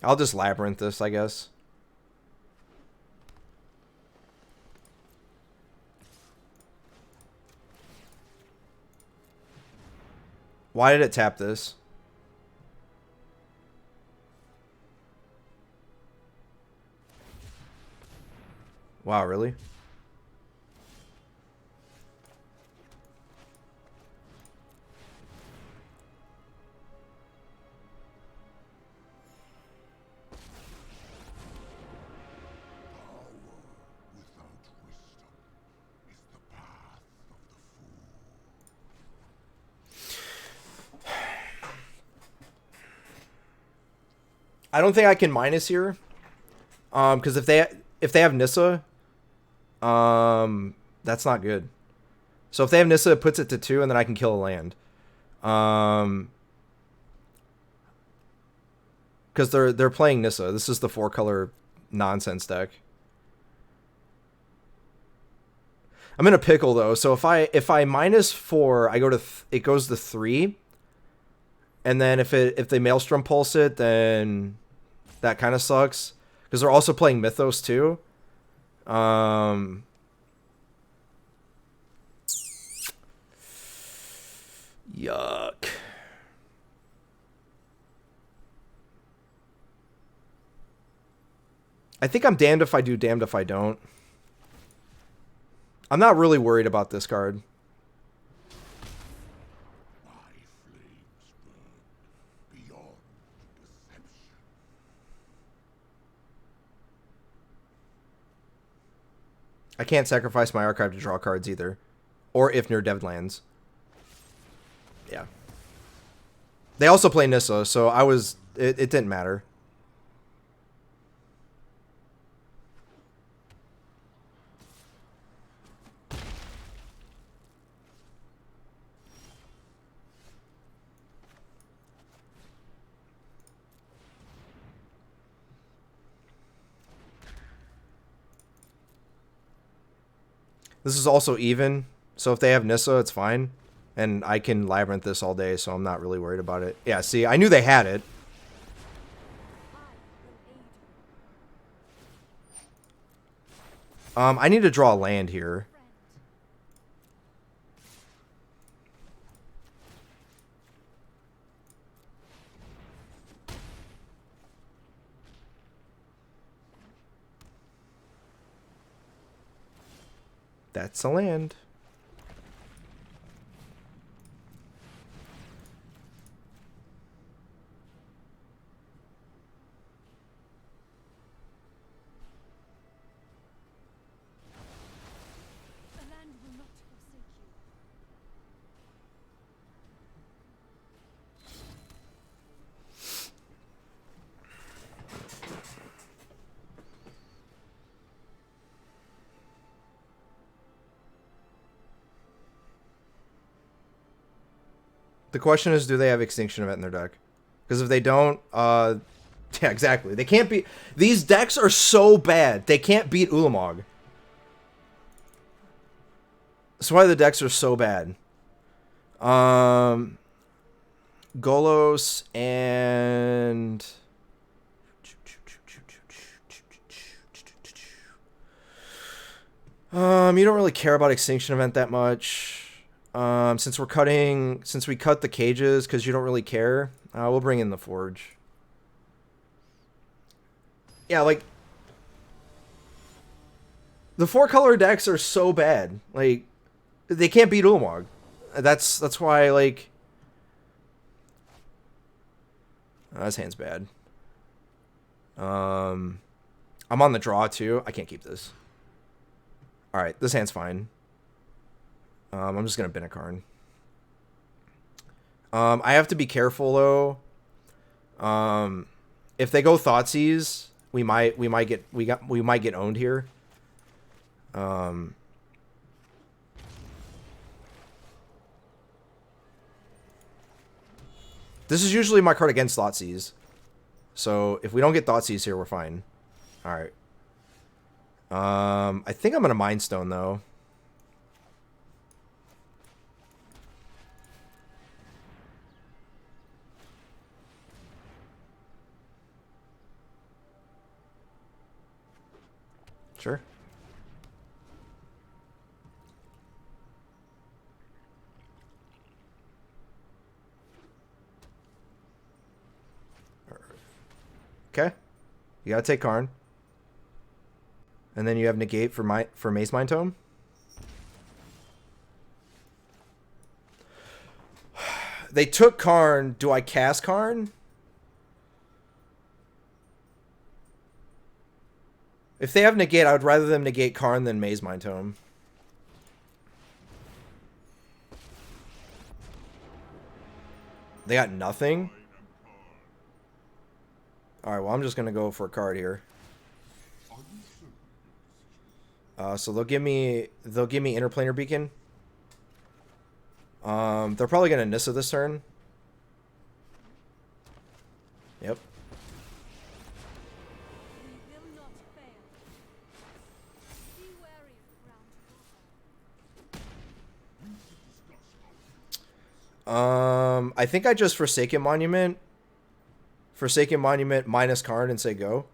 I'll just Labyrinth this, I guess. Why did it tap this? Wow, really? I don't think I can minus here. Because if they have Nissa, that's not good. So if they have Nissa, it puts it to 2, and then I can kill a land. Because they're playing Nissa. This is the 4-color nonsense deck. I'm in a pickle though. So if I minus 4, I go to it goes to 3, and then if they Maelstrom Pulse it, then that kind of sucks. Because they're also playing Mythos too. Yuck. I think I'm damned if I do, damned if I don't. I'm not really worried about this card. I can't sacrifice my archive to draw cards either. Or if near Deadlands. Yeah. They also play Nissa, so it didn't matter. This is also even, so if they have Nissa, it's fine. And I can Labyrinth this all day, so I'm not really worried about it. Yeah, see, I knew they had it. I need to draw a land here. That's a land. The question is, do they have Extinction Event in their deck? Because if they don't, yeah, exactly. They can't beat... These decks are so bad, they can't beat Ulamog. That's why the decks are so bad. Golos and... you don't really care about Extinction Event that much. Since we cut the cages because you don't really care, we'll bring in the Forge. Yeah, like the 4-color decks are so bad. Like they can't beat Ulamog. That's why like this hand's bad. I'm on the draw too. I can't keep this. All right, this hand's fine. I'm just gonna bin a Karn. I have to be careful though. If they go Thoughtseize, we might get owned here. This is usually my card against Thoughtseize. So if we don't get Thoughtseize here, we're fine. All right. I think I'm gonna Mind Stone though. Sure. Okay. You gotta take Karn. And then you have negate for Maze Mind Tome. They took Karn. Do I cast Karn? If they have negate, I would rather them negate Karn than Maze Mind Tome. They got nothing? Alright, well, I'm just going to go for a card here. So they'll give me Interplanar Beacon. They're probably going to Nissa this turn. Yep. I think I just Forsaken Monument minus Karn and say go.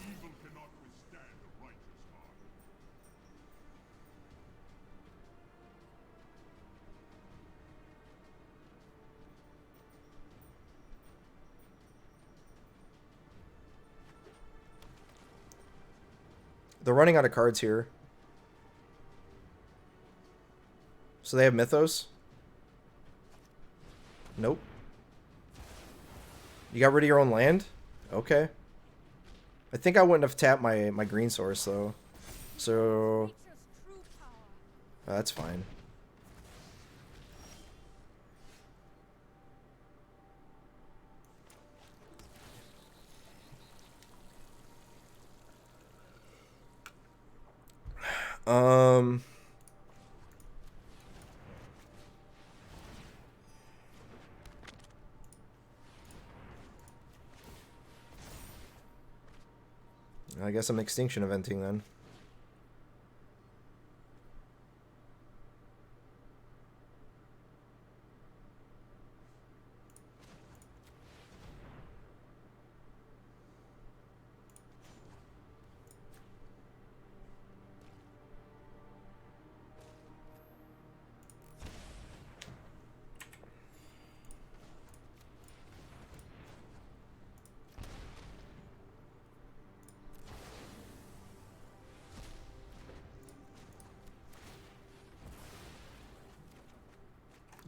Evil cannot withstand a righteous heart. They're running out of cards here. So they have Mythos? Nope. You got rid of your own land? Okay. I think I wouldn't have tapped my green source, though. So... that's fine. I guess I'm Extinction Eventing then.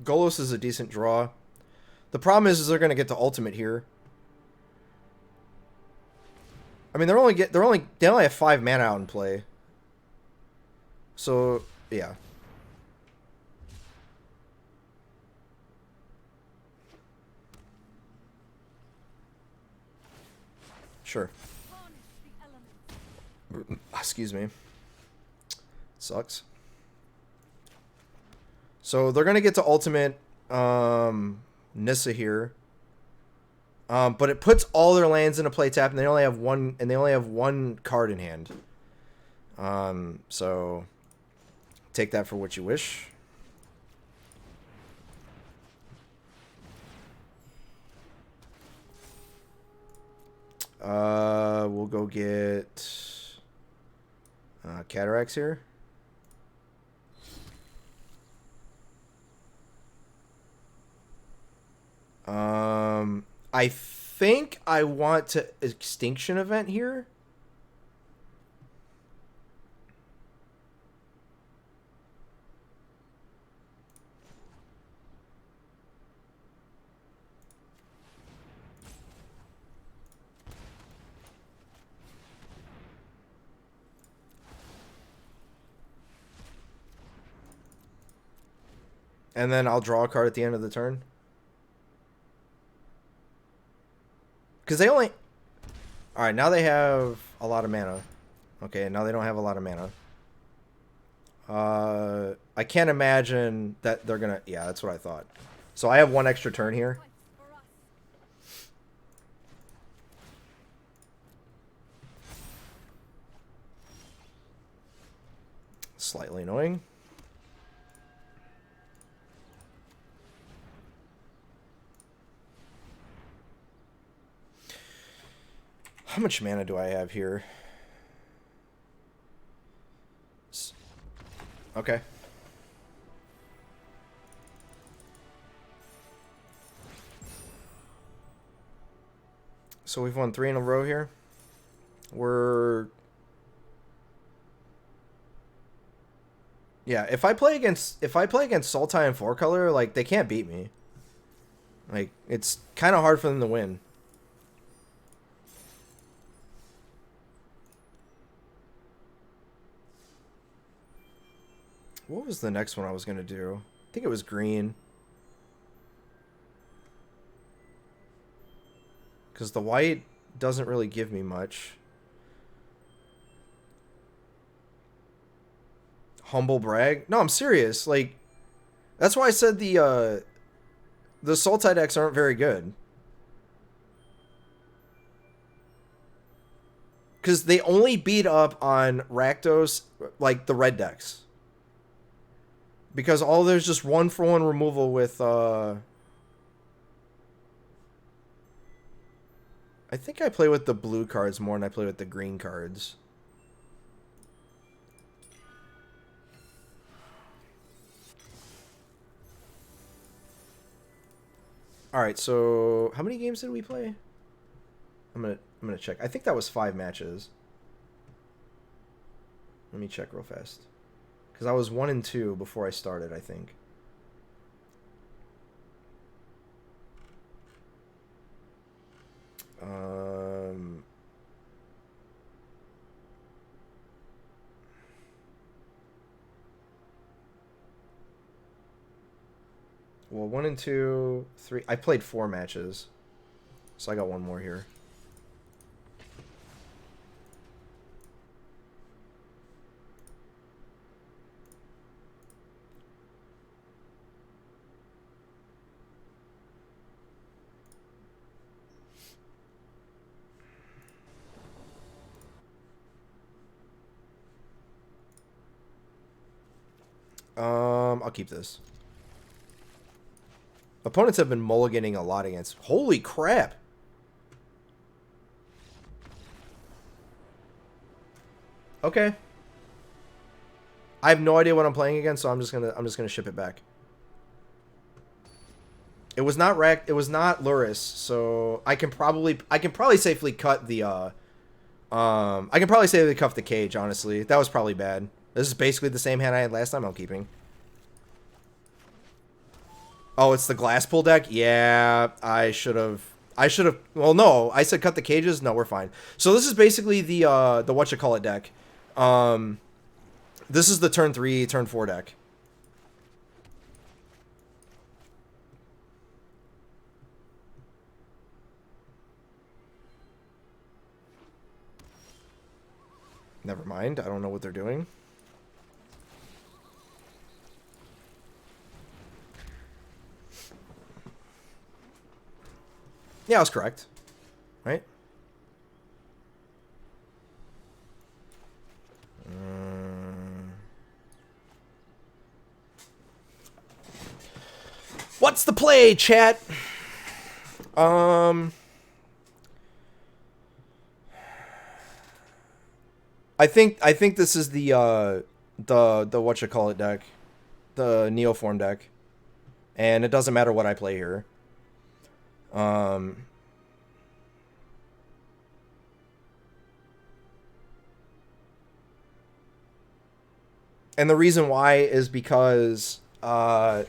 Golos is a decent draw. The problem is they're going to get to ultimate here. I mean, they only have 5 mana out in play. So, yeah. sure. Excuse me. Sucks. So they're gonna get to ultimate Nissa here. But it puts all their lands into play tap, and they only have one card in hand. So take that for what you wish. We'll go get Cataracts here. I think I want to Extinction Event here. And then I'll draw a card at the end of the turn. Because they only... Alright, now they have a lot of mana. Okay, now they don't have a lot of mana. I can't imagine that they're gonna... Yeah, that's what I thought. So I have one extra turn here. Slightly annoying. How much mana do I have here? Okay. So we've won 3 in a row here. Yeah, if I play against Sultai and 4-color, like, they can't beat me. Like, it's kind of hard for them to win. What was the next one I was going to do? I think it was green. Because the white doesn't really give me much. Humble brag? No, I'm serious. Like, that's why I said the Sultai decks aren't very good. Because they only beat up on Rakdos, like, the red decks. Because there's just 1-for-1 removal with, I think I play with the blue cards more than I play with the green cards. Alright, so how many games did we play? I'm gonna check. I think that was 5 matches. Let me check real fast. Because I was 1-2 before I started, I think. Well, 1-2, 3. I played 4 matches. So I got one more here. I'll keep this. Opponents have been mulliganing a lot against... Holy crap! Okay. I have no idea what I'm playing against, so I'm just gonna ship it back. It was not Luris, so I can probably safely cut the I can probably safely cuff the cage, honestly. That was probably bad. This is basically the same hand I had last time. I'm keeping. Oh, it's the glass pool deck? Yeah, I should have... Well, no, I said cut the cages. No, we're fine. So this is basically the whatchamacallit deck. This is the turn 3, turn 4 deck. Never mind. I don't know what they're doing. Yeah, I was correct. Right? What's the play, chat? I think this is the whatchamacallit deck. The Neoform deck. And it doesn't matter what I play here. And the reason why is because I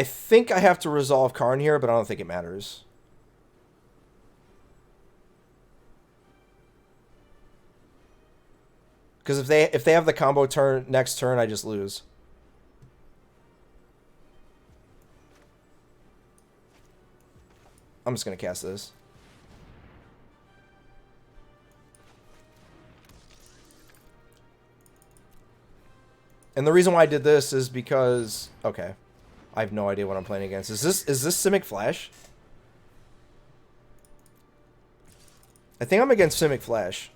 think I have to resolve Karn here, but I don't think it matters. Because if they have the combo turn next turn, I just lose. I'm just gonna cast this. And the reason why I did this is because okay, I have no idea what I'm playing against. Is this Simic Flash? I think I'm against Simic Flash.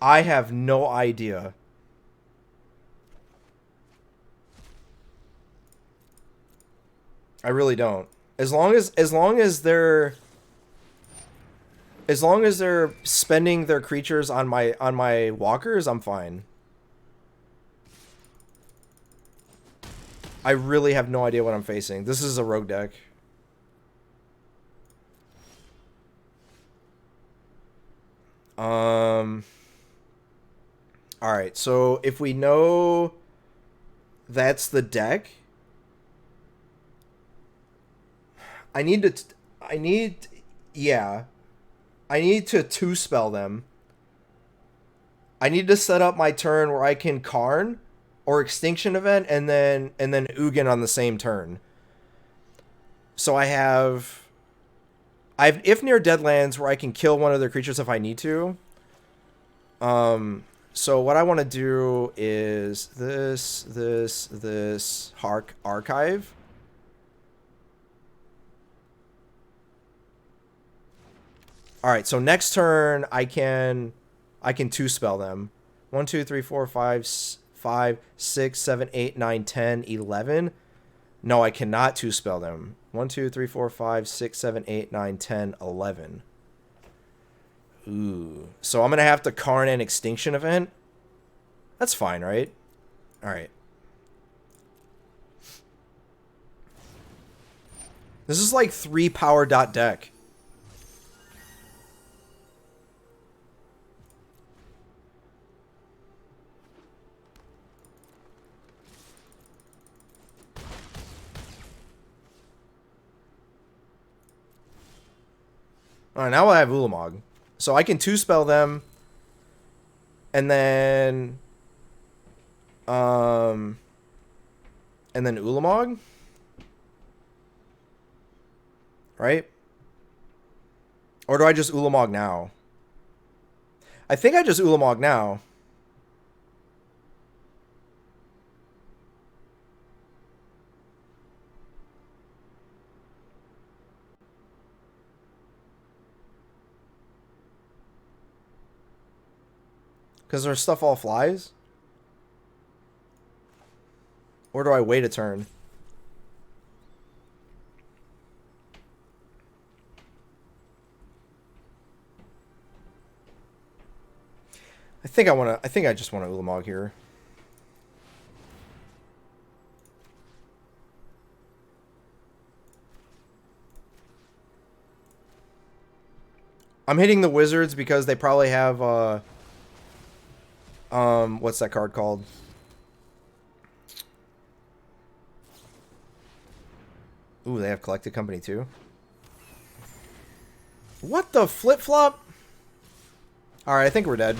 I have no idea. I really don't. As long as they're spending their creatures on my walkers, I'm fine. I really have no idea what I'm facing. This is a rogue deck. Alright, so if we know that's the deck, I need to two-spell them. I need to set up my turn where I can Karn or Extinction Event and then Ugin on the same turn. So I have if near Deadlands where I can kill one of their creatures if I need to. So what I want to do is this Archive. All right, so next turn I can two-spell them. 1, 2, 3, 4, 5, 6, 7, 8, 9, 10, 11. No, I cannot two-spell them. 1, 2, 3, 4, 5, 6, 7, 8, 9, 10, 11. Ooh. So I'm going to have to Karn an Extinction Event. That's fine, right? All right. This is like 3 power dot deck. All right, now I have Ulamog. So I can two-spell them. And then Ulamog. Right? Or do I just Ulamog now? I think I just Ulamog now. Because their stuff all flies? Or do I wait a turn? I think I just want to Ulamog here. I'm hitting the Wizards because they probably have what's that card called? Ooh, they have Collected Company too. What the flip-flop? Alright, I think we're dead.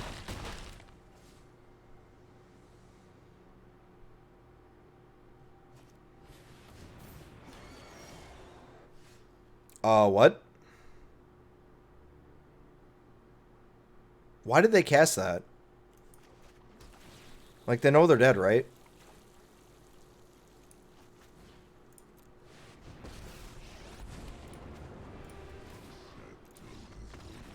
What? Why did they cast that? Like, they know they're dead, right?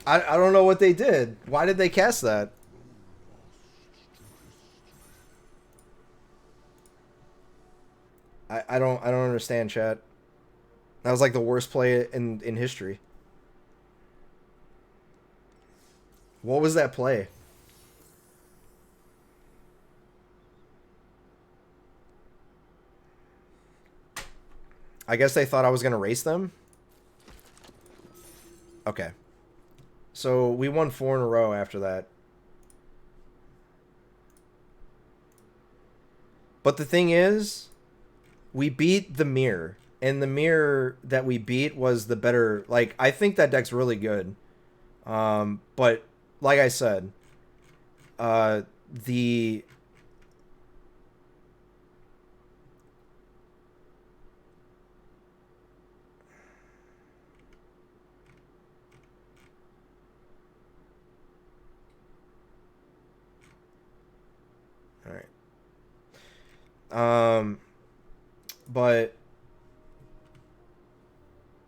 I don't know what they did. Why did they cast that? I don't understand, chat. That was like the worst play in history. What was that play? I guess they thought I was gonna race them. Okay. So we won 4 in a row after that. But the thing is, we beat the mirror. And the mirror that we beat was the better... Like, I think that deck's really good. But, like I said, the... Alright. But...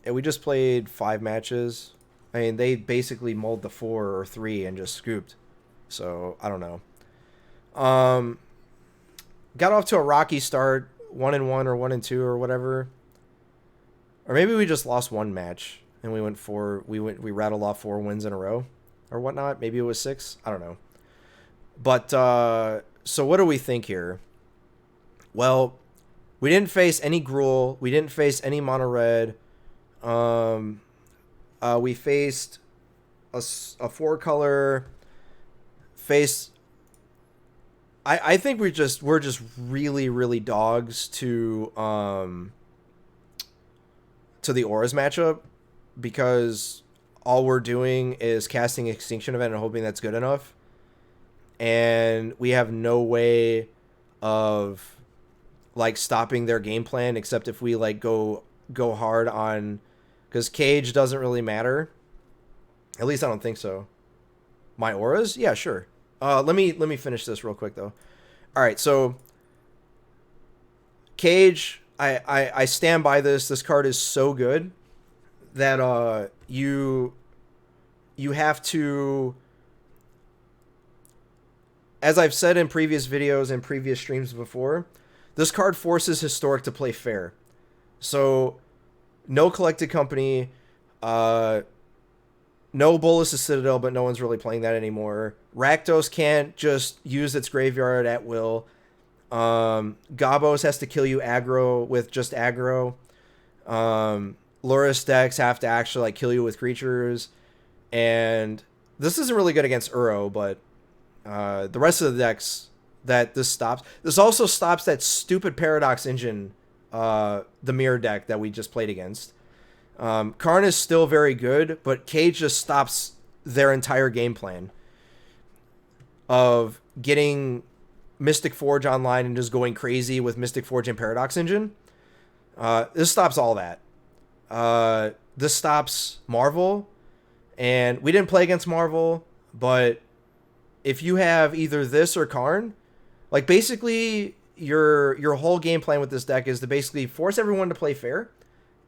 Yeah, we just played 5 matches. I mean, they basically mulled the 4 or 3 and just scooped. So, I don't know. Got off to a rocky start. 1-1 or 1-2 or whatever. Or maybe we just lost 1 match. And we rattled off 4 wins in a row. Or whatnot. Maybe it was 6. I don't know. But, so what do we think here? Well, we didn't face any Gruul. We didn't face any Mono Red. We faced a 4-color. I think we're just really, really dogs to the Auras matchup, because all we're doing is casting Extinction Event and hoping that's good enough, and we have no way of like stopping their game plan except if we like go hard on, because Cage doesn't really matter. At least I don't think so. My Auras? Yeah, sure. Let me finish this real quick though. All right, so Cage, I stand by this. This card is so good that you have to, as I've said in previous videos and previous streams before, this card forces Historic to play fair. So no Collected Company, no Bolas' Citadel, but no one's really playing that anymore. Rakdos can't just use its graveyard at will. Gabos has to kill you aggro with just aggro. Lurrus decks have to actually like kill you with creatures. And this isn't really good against Uro, but the rest of the decks that this stops. This also stops that stupid Paradox Engine, the mirror deck that we just played against. Karn is still very good, but Cage just stops their entire game plan of getting Mystic Forge online and just going crazy with Mystic Forge and Paradox Engine. This stops all that. This stops Marvel, and we didn't play against Marvel, but if you have either this or Karn, like basically your whole game plan with this deck is to basically force everyone to play fair.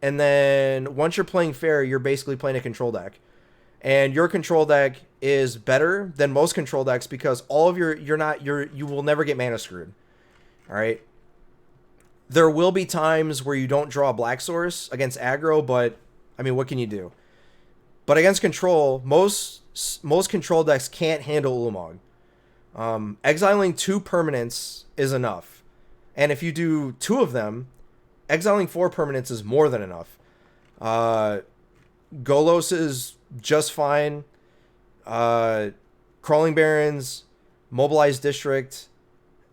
And then once you're playing fair, you're basically playing a control deck. And your control deck is better than most control decks because all of you will never get mana screwed. All right. There will be times where you don't draw a black source against aggro, but I mean, what can you do? But against control, most control decks can't handle Ulamog. Exiling 2 permanents is enough. And if you do 2 of them, exiling 4 permanents is more than enough. Golos is just fine. Crawling Barrens, Mobilized District,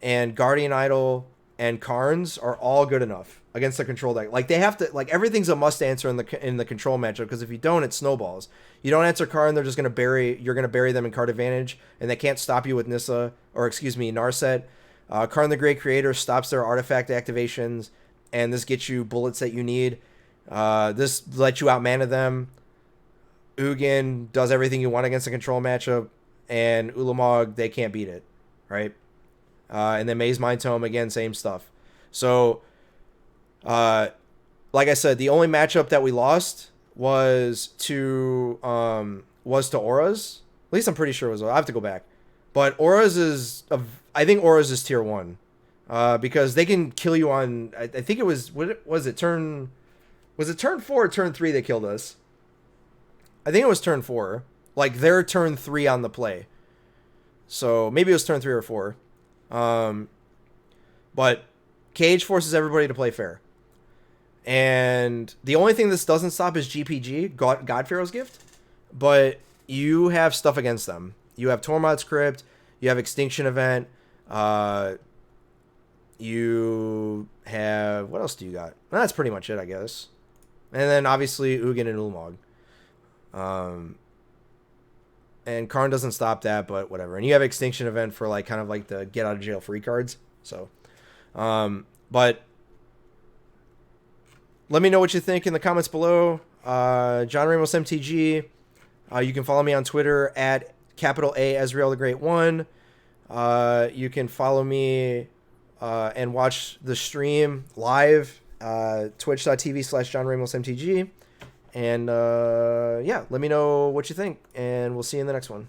and Guardian Idol, and Karns are all good enough against the control deck. Like they have to, like everything's a must answer in the control matchup, because if you don't, it snowballs. You don't answer Karn, they're just gonna bury. You're gonna bury them in card advantage, and they can't stop you with Nissa, or excuse me, Narset. Karn the Great Creator stops their artifact activations, and this gets you bullets that you need. This lets you out mana them. Ugin does everything you want against a control matchup, and Ulamog, they can't beat it, right? And then Maze Mind Tome, again, same stuff. So, like I said, the only matchup that we lost was to Auras. At least I'm pretty sure it was. I have to go back. But Auras is, I think Auras is tier 1. Because they can kill you on, I think it was, what was it, turn 4 or turn 3 they killed us? I think it was turn 4. Like, their turn 3 on the play. So, maybe it was turn 3 or 4. But Cage forces everybody to play fair. And the only thing this doesn't stop is GPG, God Pharaoh's Gift. But you have stuff against them. You have Tormod's Crypt. You have Extinction Event. You have... What else do you got? That's pretty much it, I guess. And then, obviously, Ugin and Ulamog. And Karn doesn't stop that, but whatever. And you have Extinction Event for, like, kind of like the get out of jail free cards. So, but let me know what you think in the comments below. John Ramos MTG. You can follow me on Twitter at capital A Ezreal the Great One. You can follow me and watch the stream live, twitch.tv/John Ramos MTG. And yeah, let me know what you think, and we'll see you in the next one.